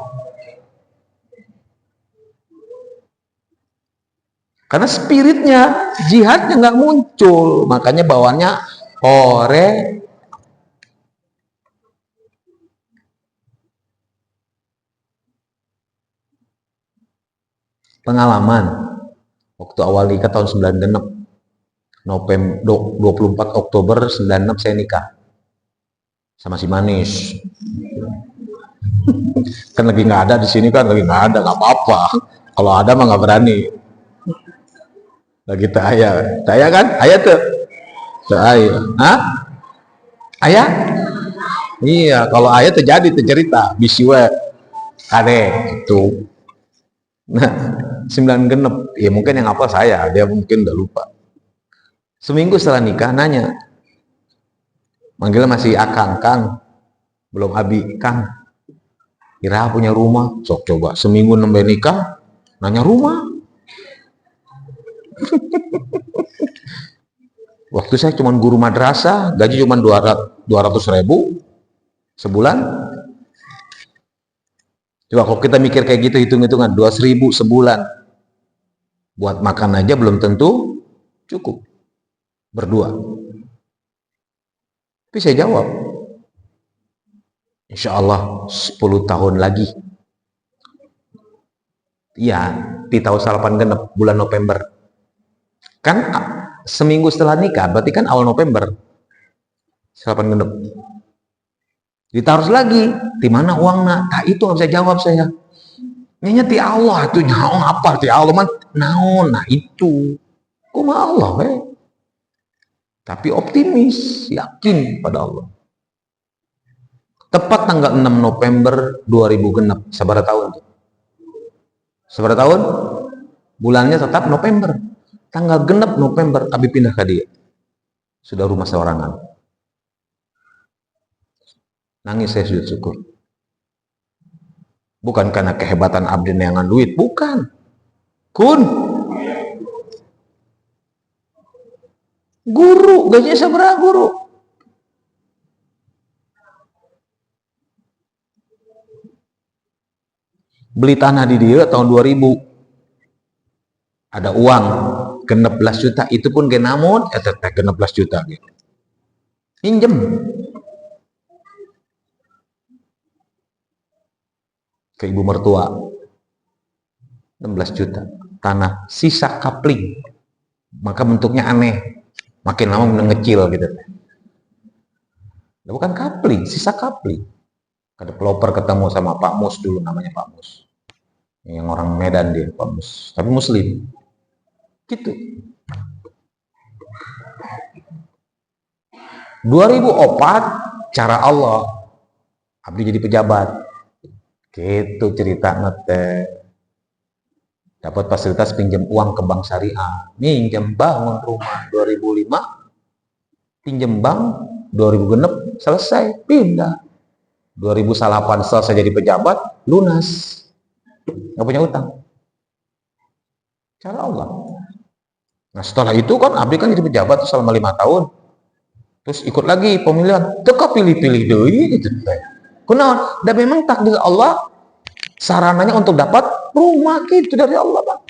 Karena spiritnya, jihadnya nggak muncul, makanya bawaannya hore. Pengalaman waktu awal nikah tahun 96, November 24 Oktober 96 saya nikah sama si manis. Kan lagi nggak ada di sini, kan lagi nggak ada, nggak apa-apa. Kalau ada mah nggak berani. Lagi tak ayah kan, ayah tuh, hah? Ayah? Iya, kalau ayah terjadi tercerita, bisiwe, kade, itu. Nah, 9 genep, ya mungkin yang apa saya, dia mungkin udah lupa. Seminggu setelah nikah nanya, manggilnya masih akang, Kang, belum abi, Kang, Ira punya rumah, sok coba seminggu nambah nikah, nanya rumah. Waktu saya cuma guru madrasah, gaji cuma 200.000 sebulan. Coba kalau kita mikir kayak gitu, hitung-hitungan 200.000 sebulan buat makan aja belum tentu cukup berdua. Tapi saya jawab, insya Allah 10 tahun lagi. Iya, di tahun 8 genep bulan November. Kan seminggu setelah nikah, berarti kan awal November. 8 genep. Ditaruh lagi, di mana uangnya? Nah, itu nggak bisa jawab saya. Nyanyi ti Allah itu nyaong apa ti Allah man naon, nah itu. Kok mah Allah Tapi optimis, yakin pada Allah. Tepat tanggal 6 November 2000 genep, sabaraha tahun tuh? Sabaraha tahun? Bulannya tetap November. Tanggal genep November, abi pindah ke dia. Sudah rumah seorangan. Nangis saya sujud syukur. Bukan karena kehebatan abdi neangan duit, bukan. Kun. Guru, gajinya seberapa guru? Beli tanah di dia tahun 2000. Ada uang 16 juta, itu pun genamun, teteh 16 juta gitu. Pinjem. Ke ibu mertua 16 juta tanah sisa kapling, maka bentuknya aneh, makin lama mengecil gitu. Bukan kapling, sisa kapling. Ada pelopor ketemu sama Pak Mus dulu, namanya Pak Mus, yang orang Medan dia, Pak Mus, tapi Muslim gitu. 2004 cara Allah abdi jadi pejabat. Gitu cerita nete. Dapat fasilitas pinjam uang ke bank syariah. Minjem bangun rumah 2005. Pinjam bank 2000 genep selesai pindah. 2008 selesai jadi pejabat, lunas. Nggak punya utang. Cara Allah. Nah setelah itu kan Abdi kan jadi pejabat selama 5 tahun. Terus ikut lagi pemilihan. Teka pilih-pilih deui gitu. Kenapa? Dan memang takdir Allah sarananya untuk dapat rumah gitu dari Allah, Pak.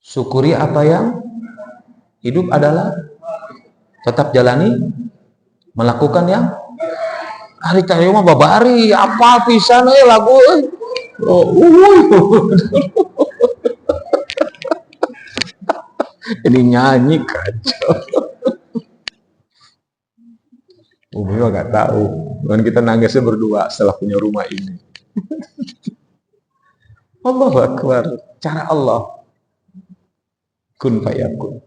Syukuri apa yang hidup adalah tetap jalani, melakukan yang hari tadi mah babari apa pisan lagu ini nyanyi kacau. Umi mah gak tahu, dan kita nangisnya berdua setelah punya rumah ini. Allahu Akbar, cara Allah. Kun fayakun.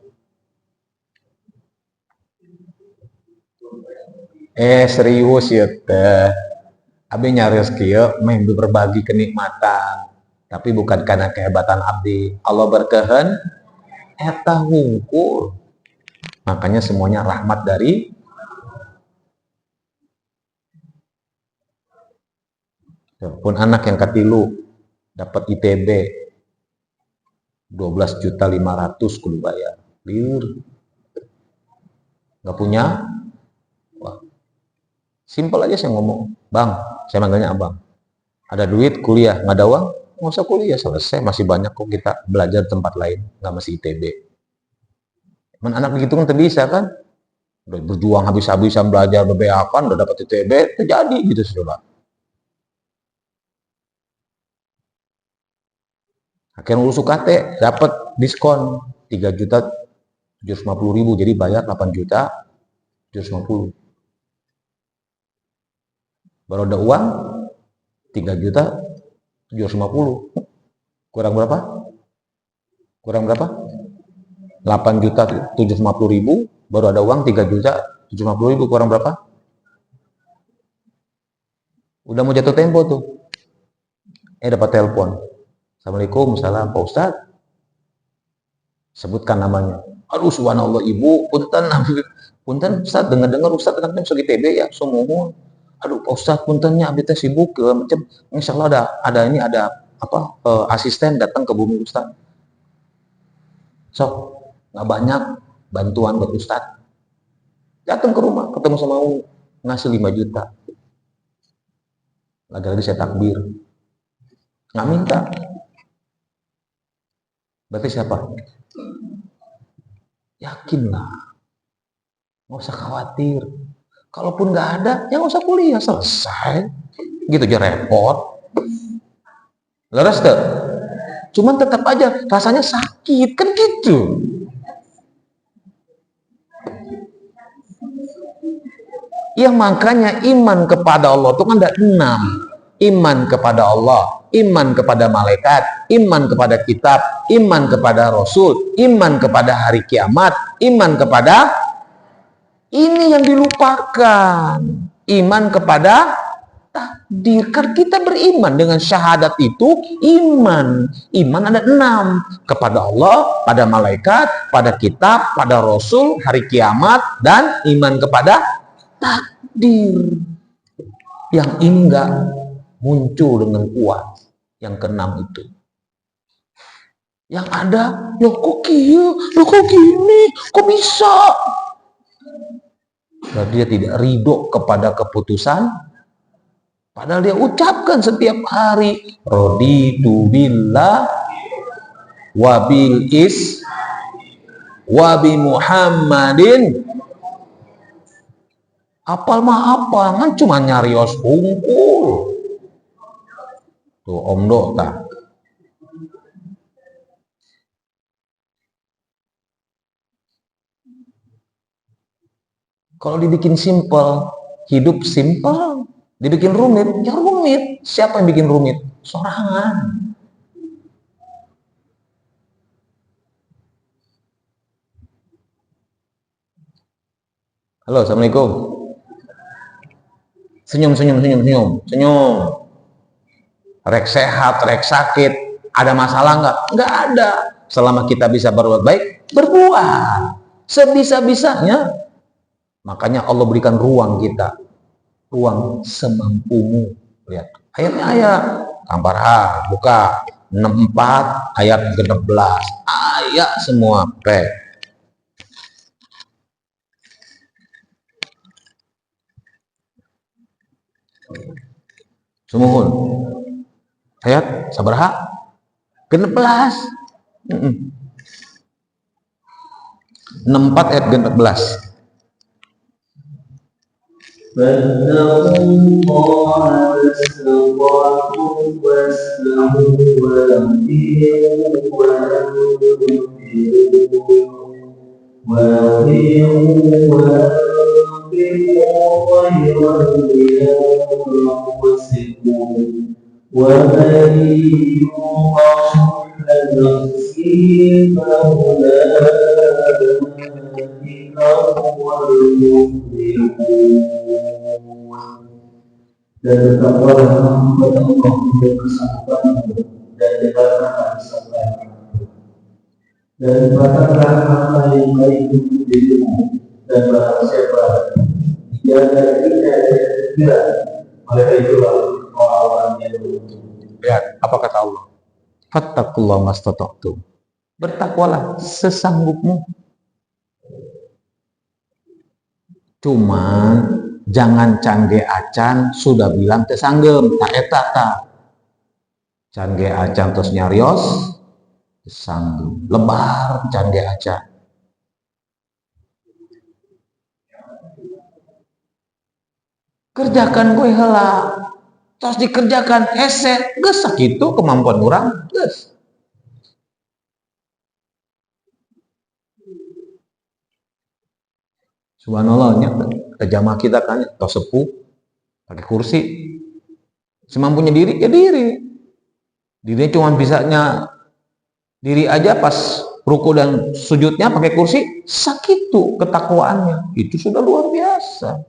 Serius ya teh. Abdi nyaris kieu meh berbagi kenikmatan, tapi bukan karena kehebatan abdi. Allah berkehendak eta hungkul. Makanya semuanya rahmat dari pun anak yang katilu dapat ITB 12.500.000 kudu bayar. Liur. Nggak punya? Wah. Simpel aja saya ngomong. Bang, saya manggilnya abang. Ada duit kuliah, nggak ada uang? Nggak usah kuliah, selesai. Masih banyak kok kita belajar tempat lain. Nggak masih ITB. Men anak begitu kan bisa kan? Udah berjuang habis-habisan belajar bebeakan, udah dapat ITB, terjadi gitu saudara. Akhirnya lulus UKT dapat diskon 3.750.000, jadi bayar 8.750.000. Baru ada uang 3.750.000. Kurang berapa? 8.750.000, baru ada uang 3.750.000, kurang berapa? Udah mau jatuh tempo tuh. Dapat telepon. Assalamualaikum, salam Pak Ustadz. Sebutkan namanya. Aduh, subhanallah ibu, punten Ustadz, dengar Ustadz tentang segi TB ya, semuanya. Aduh Pak Ustadz, puntennya abdi teh sibuk macam. Insya Allah ada asisten datang ke bumi Ustadz. Sok, nggak banyak bantuan buat Ustadz. Datang ke rumah, ketemu sama Umi, ngasih 5 juta. Lagi-lagi saya takbir. Nggak minta. Berarti siapa? Yakinlah. Nggak usah khawatir. Kalaupun nggak ada, ya nggak usah kuliah, selesai. Gitu aja repot. Leres tuh. Cuman tetap aja rasanya sakit, kan gitu. Ya makanya iman kepada Allah itu kan ada 6. Iman kepada Allah, iman kepada malaikat, iman kepada kitab, iman kepada Rasul, iman kepada hari kiamat, iman kepada ini yang dilupakan. Iman kepada takdir. Karena kita beriman dengan syahadat itu iman. Iman ada 6. Kepada Allah, pada malaikat, pada kitab, pada Rasul, hari kiamat, dan iman kepada takdir. Yang ini enggak muncul dengan kuat, yang ke-6 itu. Yang ada, loh kok gini, kok bisa? Berarti dia tidak ridho kepada keputusan, padahal dia ucapkan setiap hari, raditu billah wa bi Muhammadin. Apal mah apa, kan cuma nyarios hungkul. Tuh Om Do tak. Kalau dibikin simpel, hidup simpel. Dibikin rumit, ya rumit. Siapa yang bikin rumit? Sorangan. Halo, assalamualaikum. Senyum. Rek sehat, rek sakit, ada masalah nggak? Nggak ada. Selama kita bisa berbuat baik, berbuat sebisa-bisanya. Makanya Allah berikan ruang kita, ruang semampumu. Lihat ayatnya, ayat Kamparha buka 64 ayat 16, ayat semua P. Sumuhun ayat sabaraha 16. 64 ayat 16. فاتقوا الله ما استطعتم واسمعوا وأطيعوا خيرا لأنفسكم ومن يوق شح نفسه فأولئك هم المفلحون. Dan tetaplah kamu kepada Allah untuk kesabaranmu dan dengarkan kesabaranmu. Dan katakan apa yang baik untuk dirimu dan barang siapa yang tidak mereka itulah orang yang beruntung. Lihat apa kata Allah, fattaqullaha mastata'tum, bertakwalah sesanggupmu. Cuman jangan cangge acan sudah bilang tesanggem tak eta tak cangge acan terus nyarios tesanggem lebar cangge acan. Kerjakan gue heula terus dikerjakan hese geus sakitu kemampuan urang geus. Subhanallah, jamaah kita kan tos sepuh pakai kursi semampunya diri ya dirinya cuma bisanya diri aja, pas ruku dan sujudnya pakai kursi sakitu ketakwaannya itu sudah luar biasa.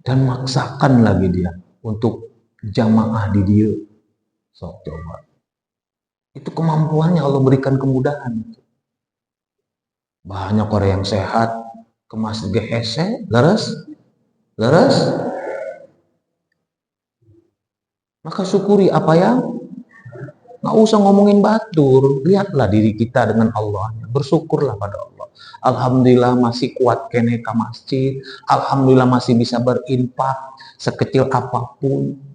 Dan maksakan lagi dia untuk jamaah di dia. Sok coba. Itu kemampuannya Allah berikan kemudahan. Banyak orang yang sehat ke masjid hese, leres. Maka syukuri apa yang nggak usah ngomongin batur. Lihatlah diri kita dengan Allah. Bersyukurlah pada Allah. Alhamdulillah masih kuat kene ke masjid. Alhamdulillah masih bisa berinfak sekecil apapun.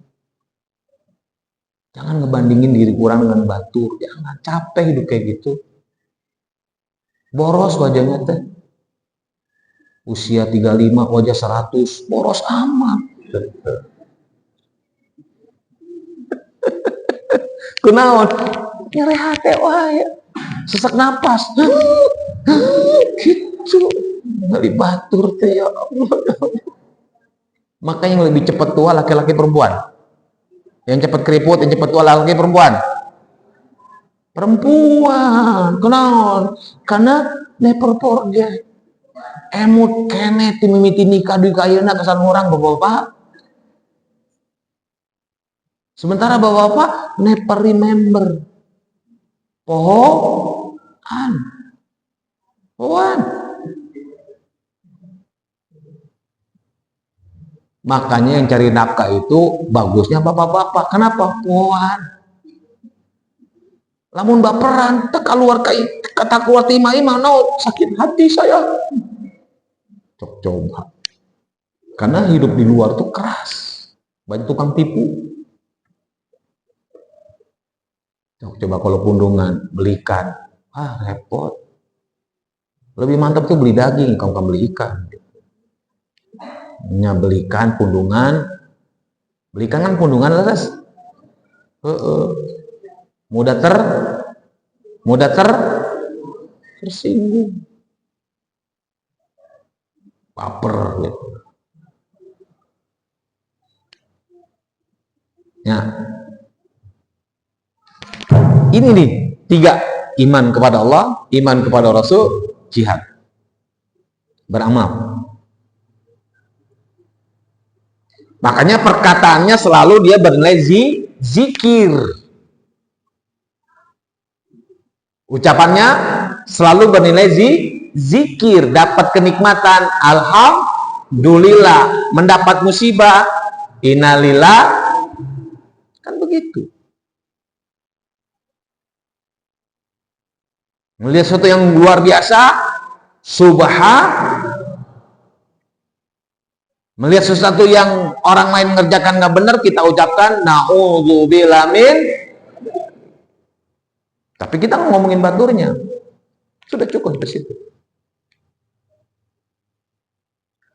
Jangan ngebandingin diri kurang dengan batur. Jangan, capek hidup kayak gitu. Boros wajahnya teh. Usia 35, wajah 100. Boros amat. Kunaon? Nyeri hati wae. Sesak napas. Gitu. Dari batur teh ya Allah. Maka yang lebih cepat tua laki-laki perempuan. Yang cepat keriput, yang cepat tua laki perempuan. Perempuan, kenal? Karena never forget. Emut kene timimiti nikah di kayana kesan orang bapak-bapak. Sementara bapak-bapak never remember. Pohoan. Makanya yang cari nafkah itu bagusnya bapak-bapak. Kenapa? Puan. Lamun baperan, kata keluar timai mana sakit hati saya. Coba. Karena hidup di luar tuh keras. Banyak tukang tipu. Coba kalau pundungan, belikan. Repot. Lebih mantap tuh beli daging, kamu beli ikan. Belikan pundungan, belikan kan pundungan leres, mudah tersinggung, baper gitu. Ya, ini nih 3: iman kepada Allah, iman kepada Rasul, jihad, beramal. Makanya perkataannya selalu dia bernilai zikir. Ucapannya selalu bernilai zikir, dapat kenikmatan, alhamdulillah, mendapat musibah, innalillah, kan begitu. Melihat sesuatu yang luar biasa, melihat sesuatu yang orang lain mengerjakan nggak benar, kita ucapkan na'udzubillah min. Tapi kita ngomongin baturnya, sudah cukup di situ.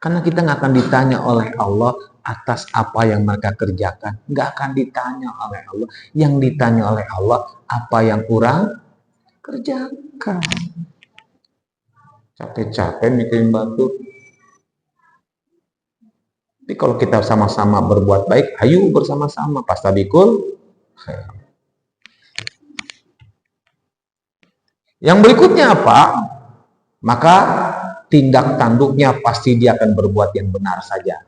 Karena kita nggak akan ditanya oleh Allah atas apa yang mereka kerjakan. Nggak akan ditanya oleh Allah. Yang ditanya oleh Allah, apa yang kurang kerjakan. Capek-capek mikirin batur. Tapi kalau kita sama-sama berbuat baik, ayo bersama-sama. Pastabikul. Yang berikutnya apa? Maka tindak tanduknya pasti dia akan berbuat yang benar saja.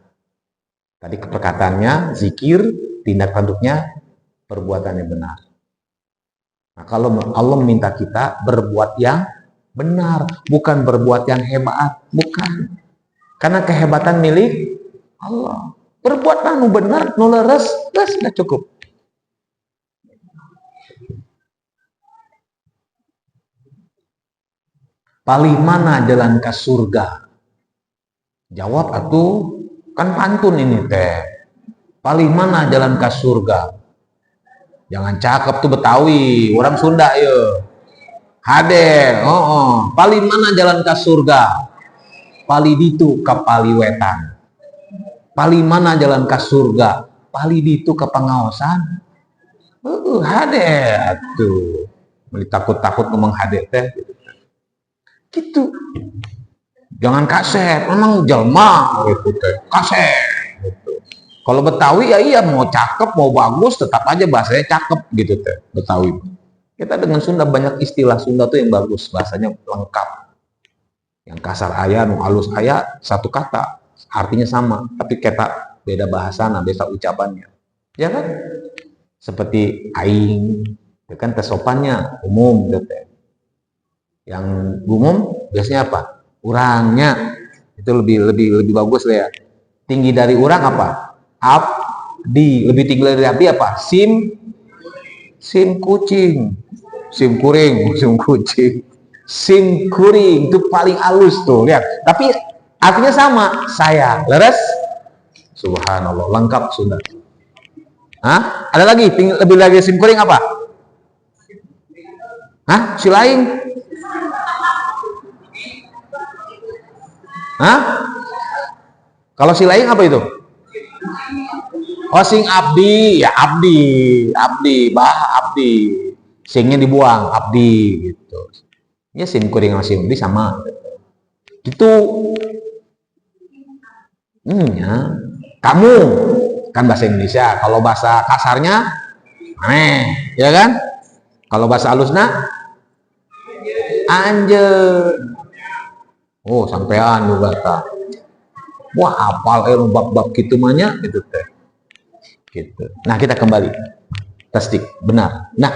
Tadi perkataannya zikir, tindak tanduknya perbuatannya benar. Nah, kalau Allah meminta kita berbuat yang benar, bukan berbuat yang hebat, bukan. Karena kehebatan milik Allah. Berbuat anu benar, nu leres, sudah cukup. Paling mana jalan ke surga? Jawab atuh, kan pantun ini teh. Paling mana jalan ke surga? Jangan cakep tuh Betawi, orang Sunda ya. Hadir, paling mana jalan ke surga? Pali ditu ke paliwetan. Paling mana jalan ke surga? Pali ditu ke pengawasan. Hadir tuh. Takut-takut ngomong hadir teh. Gitu. Jangan kaset, memang jelma gitu teh. Kaset gitu. Kalau Betawi ya iya, mau cakep mau bagus tetap aja bahasanya cakep gitu teh Betawi. Kita dengan Sunda banyak istilah Sunda tuh yang bagus, bahasanya lengkap. Yang kasar aya, nu halus aya, satu kata artinya sama, tapi kita beda bahasana, beda ucapannya. Ya kan? Seperti aing, itu kan tesopannya umum gitu teh. Yang umum biasanya apa? Urangnya itu lebih bagus lah ya. Tinggi dari urang apa? Abdi. Lebih tinggi dari abdi apa? Sim kucing, sim kuring, sim kucing, sim kuring itu paling halus tuh lihat. Tapi artinya sama, saya leres. Subhanallah, lengkap sudah. Hah? Ada lagi lebih lagi sim kuring apa? Hah? Si lain? Hah? Kalau si lain apa itu? Oh, sing abdi, ya abdi, abdi. Singnya dibuang, abdi gitu. Ya sing kuring sama sing abdi sama. Gitu. Ya. Kamu kan bahasa Indonesia. Kalau bahasa kasarnya aneh, ya kan? Kalau bahasa halusnya anjir. Oh, sampean juga tak. Wah, apal bab-bab gitu mahnya gitu teh. Gitu. Nah, kita kembali. Tasdik, benar. Nah,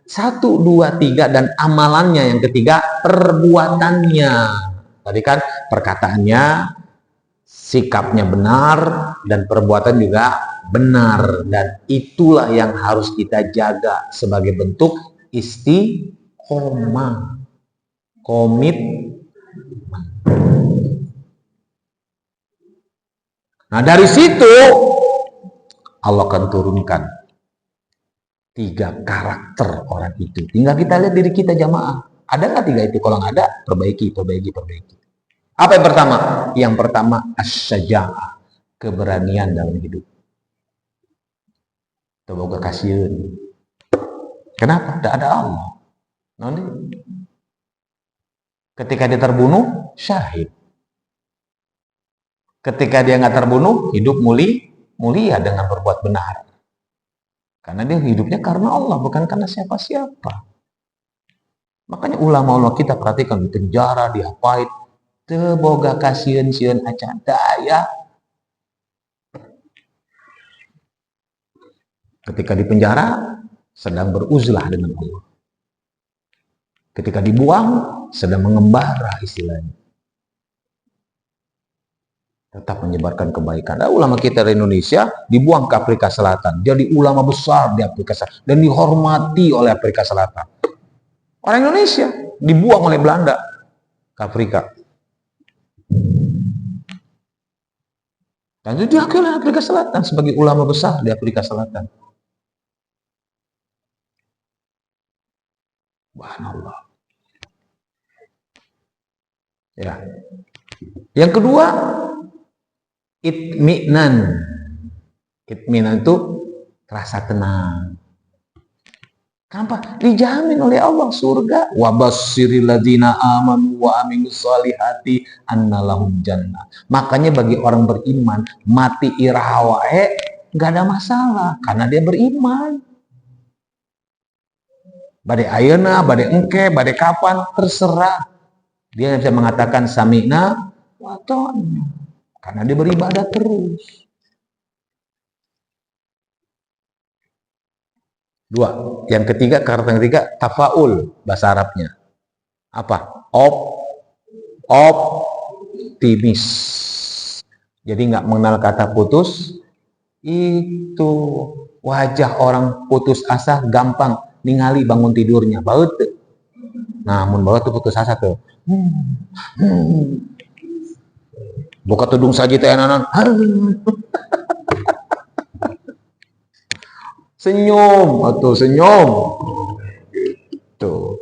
1, 2, 3 dan amalannya yang ketiga perbuatannya. Tadi kan perkataannya, sikapnya benar dan perbuatan juga benar, dan itulah yang harus kita jaga sebagai bentuk istiqomah, komitmen. Nah, dari situ Allah akan turunkan 3 karakter orang itu. Tinggal kita lihat diri kita jamaah. Ada nggak 3 itu? Kalau nggak ada, perbaiki. Apa yang pertama? Yang pertama as-syaja'ah, keberanian dalam hidup. Boga kasihan. Kenapa? Tidak ada Allah. Nanti ketika dia terbunuh, syahid. Ketika dia nggak terbunuh, hidup mulia dengan berbuat benar. Karena dia hidupnya karena Allah, bukan karena siapa-siapa. Makanya ulama-ulama kita perhatikan di penjara, diapain, teboga kasihan-sihan acan daya. Ketika di penjara sedang beruzlah dengan Allah. Ketika dibuang, sedang mengembara istilahnya. Tetap menyebarkan kebaikan. Ada ulama kita di Indonesia dibuang ke Afrika Selatan. Jadi ulama besar di Afrika Selatan. Dan dihormati oleh Afrika Selatan. Orang Indonesia dibuang oleh Belanda ke Afrika. Dan itu diakui oleh Afrika Selatan sebagai ulama besar di Afrika Selatan. Subhanallah. Ya. Yang kedua, itminan. Itminan itu rasa tenang. Kenapa? Dijamin oleh Allah surga. Wa basyiril ladzina amanu wa amilus solihati anna lahum jannah. Makanya bagi orang beriman, mati iraha wae enggak ada masalah karena dia beriman. Badai ayeuna, badai engke, badai kapan terserah. Dia bisa mengatakan sami'na wa ta'na karena dia beribadah terus. Dua. Yang ketiga, kata yang ketiga, tafaul bahasa Arabnya. Apa? Optimis. Jadi nggak mengenal kata putus. Itu wajah orang putus asa gampang ningali bangun tidurnya. Baut. Namun baut tuh putus asa tuh. Buka tudung saja teh nanan. Senyum atau senyum gitu.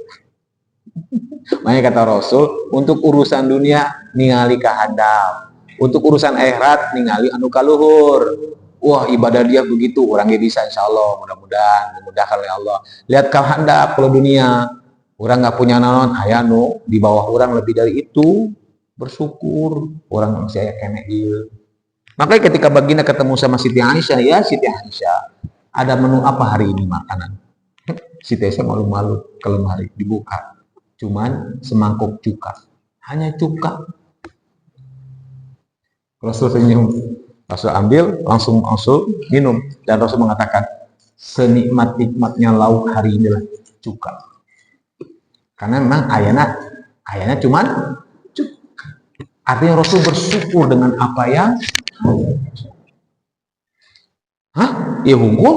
Makanya kata Rasul, untuk urusan dunia ningali ka handap, untuk urusan akhirat ningali anu kaluhur. Wah, ibadah dia begitu, orangnya bisa insyaallah, mudah-mudahan dimudahkan oleh Allah. Lihat ka handap kalau dunia, orang nggak punya naon, aya nu di bawah orang lebih dari itu, bersyukur orang masih aya kene ieu. Makanya ketika baginda ketemu sama Siti Aisyah, ya Siti Aisyah, ada menu apa hari ini makanan? Siti Aisyah malu-malu ke lemari dibuka. Cuman semangkuk cuka. Hanya cuka. Rasul senyum. Rasul ambil, langsung minum. Dan Rasul mengatakan, senikmat-nikmatnya lauk hari inilah cuka. Karena memang ayana cuman cuka. Artinya Rasul bersyukur dengan apa yang hah? Iya hukum?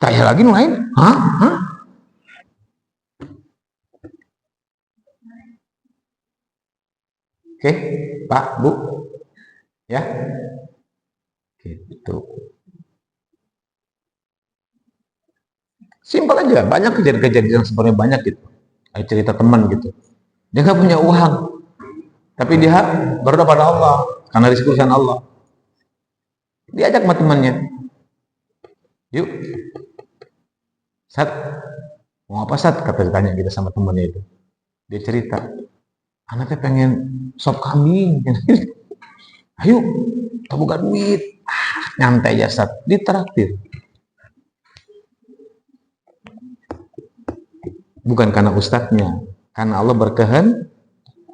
Tanya lagi lain? Hah? Oke, Pak, Bu. Ya. Gitu. Simpel aja, banyak kejadian-kejadian sebenarnya banyak gitu. Kayak cerita teman gitu. Dia nggak punya uang, tapi dia berdoa pada Allah karena rezeki urusan Allah. Diajak sama temannya. Yuk, Sat, mau apa Sat? Kata ditanya kita sama temennya itu. Dia cerita, anaknya pengen sop kambing. Ayo, kita buka duit. Nyantai aja Sat, ditraktir. Bukan karena ustadznya, karena Allah berkehendak,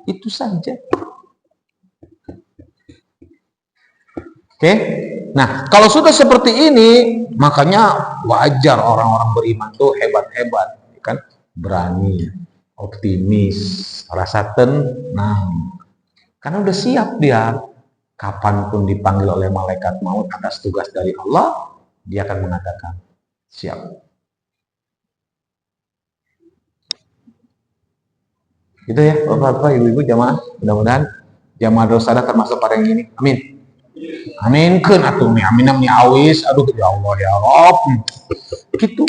itu saja. Oke? Nah, kalau sudah seperti ini, makanya wajar orang-orang beriman tuh hebat-hebat, kan? Berani, optimis, rasa tenang. Karena udah siap dia. Kapanpun dipanggil oleh malaikat maut atas tugas dari Allah, dia akan mengatakan, siap. Itu ya, Bapak-bapak, Ibu-ibu, jamaah. Mudah-mudahan jamaah Rosadah termasuk para yang ini. Amin. Amin kan atuh mi aminam mi awis, aduh ya Allah ya Rob. Gitu.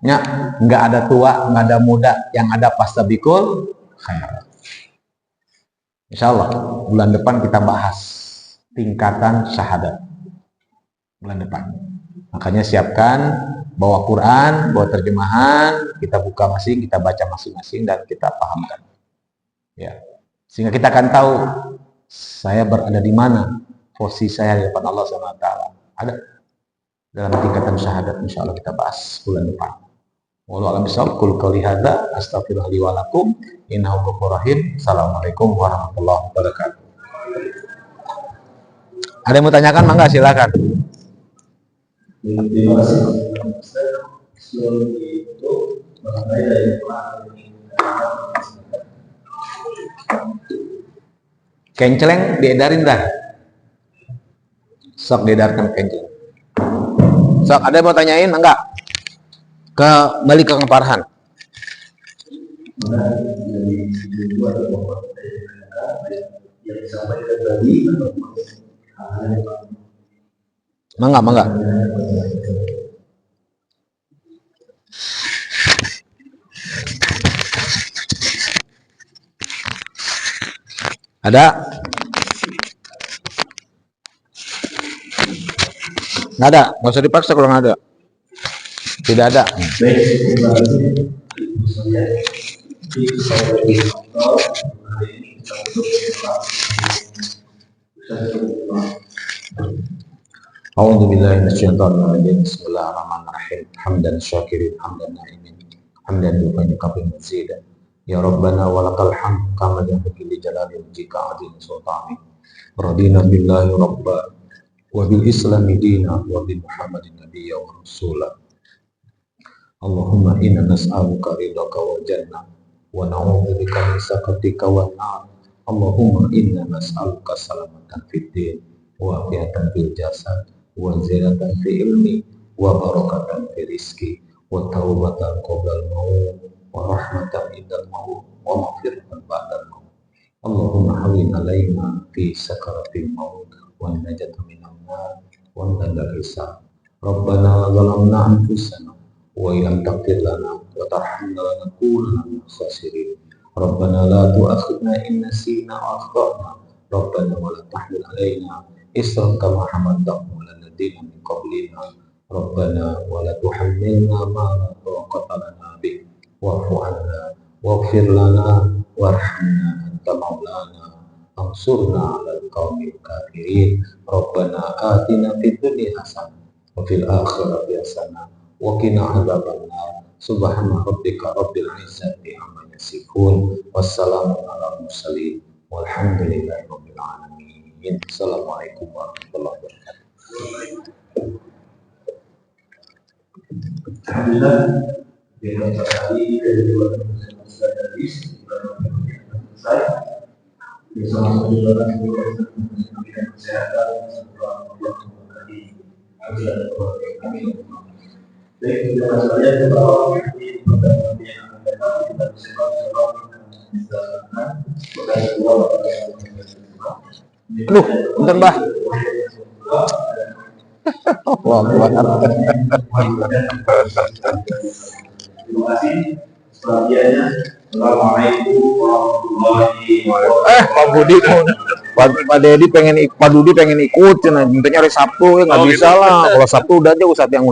Ya, enggak ada tua, enggak ada muda, yang ada pastabikul khairat. Insyaallah bulan depan kita bahas tingkatan syahadat. Bulan depan. Makanya siapkan bawa Quran, bawa terjemahan, kita buka masing, kita baca masing-masing dan kita pahamkan. Ya. Sehingga kita akan tahu saya berada di mana. Posisi saya di depan Allah SWT ada dalam tingkatan syahadat. Insyaallah kita bahas bulan depan. Wallahu a'lam bishawab. Qul qouli hadza astaghfirullah li wa lakum innahu ghafurur rahim. Assalamualaikum warahmatullahi wabarakatuh. Ada yang mau tanyakan? Mangga silakan. Terima kasih. Sebelum itu mengenai dari Kenceleng diedarin dah. Sok diedarkan kenceleng. Sok, ada yang mau tanyain enggak? Balik ke Kang Farhan. Mangga. Ada? Nggak ada, nggak usah dipaksa kalau nggak ada. Tidak ada. A'udzu billahi minasyaitonir rajim. Bismillahirrahmanirrahim. Hamdan syakirin, hamdan na'imin, hamdan yuqayyuka mazida. Ya Rabbana walakal hamd kama yanbaghi li jalali wajhika azim sultani. Radina billahi rabba wa bil islami dina wa bi Muhammadin nabiyya wa rasula. Allahumma inna nas'aluka ridhaka wal jannah wa na'udzubika min sakhatika wan nar. Allahumma inna nas'aluka salamatan fid din wa afiyatan fil jasad wa ziyadatan fi ilmi wa barakatan fi rizqi wa taubatan qabla al-maut wa rahmatan indal maut wa maghfiratan ba'dal maut. Allahumma hawwin alaina fi sakaratil maut wa najata minan nar wa min al-hisab. Rabbana zalamna anfusana wa illam taghfir lana wa tarhamna lanakunanna minal khasirin. Rabbana la tu'akhidna in nasina aw akhtana. Rabbana wa la tahmil alaina isran kama hamaltahu 'alal ladzina min qablina. Rabbana wa la tuhammilna ma la taqata lana bih wa'fu 'anna waghfir lana warhamna anta maulana ansurna 'alal qaumil kafirin. Rabbana atina fid dunya hasanah wa fil akhirati hasanah wa qina adzabannar. Subhana rabbika rabbil izzati amma yasifun. Wassalamu ala mursalin walhamdulillahi rabbil alamin. Assalamualaikum warahmatullahi wabarakatuh. Alhamdulillah, beberapa kali dari dua hadis selesai. Bersama juga kesehatan setelah baik, terima kasih bahwa di pertemuan yang akan datang kita Aduh, bentar Mbah. Wah, terima kasih. Selanjutnya, Assalamualaikum warahmatullahi wabarakatuh. Pak Dedi pengen ikut, cina, mintanya hari Sabtu ya nggak bisa lah. Kalau Sabtu udah aja Ustadz yang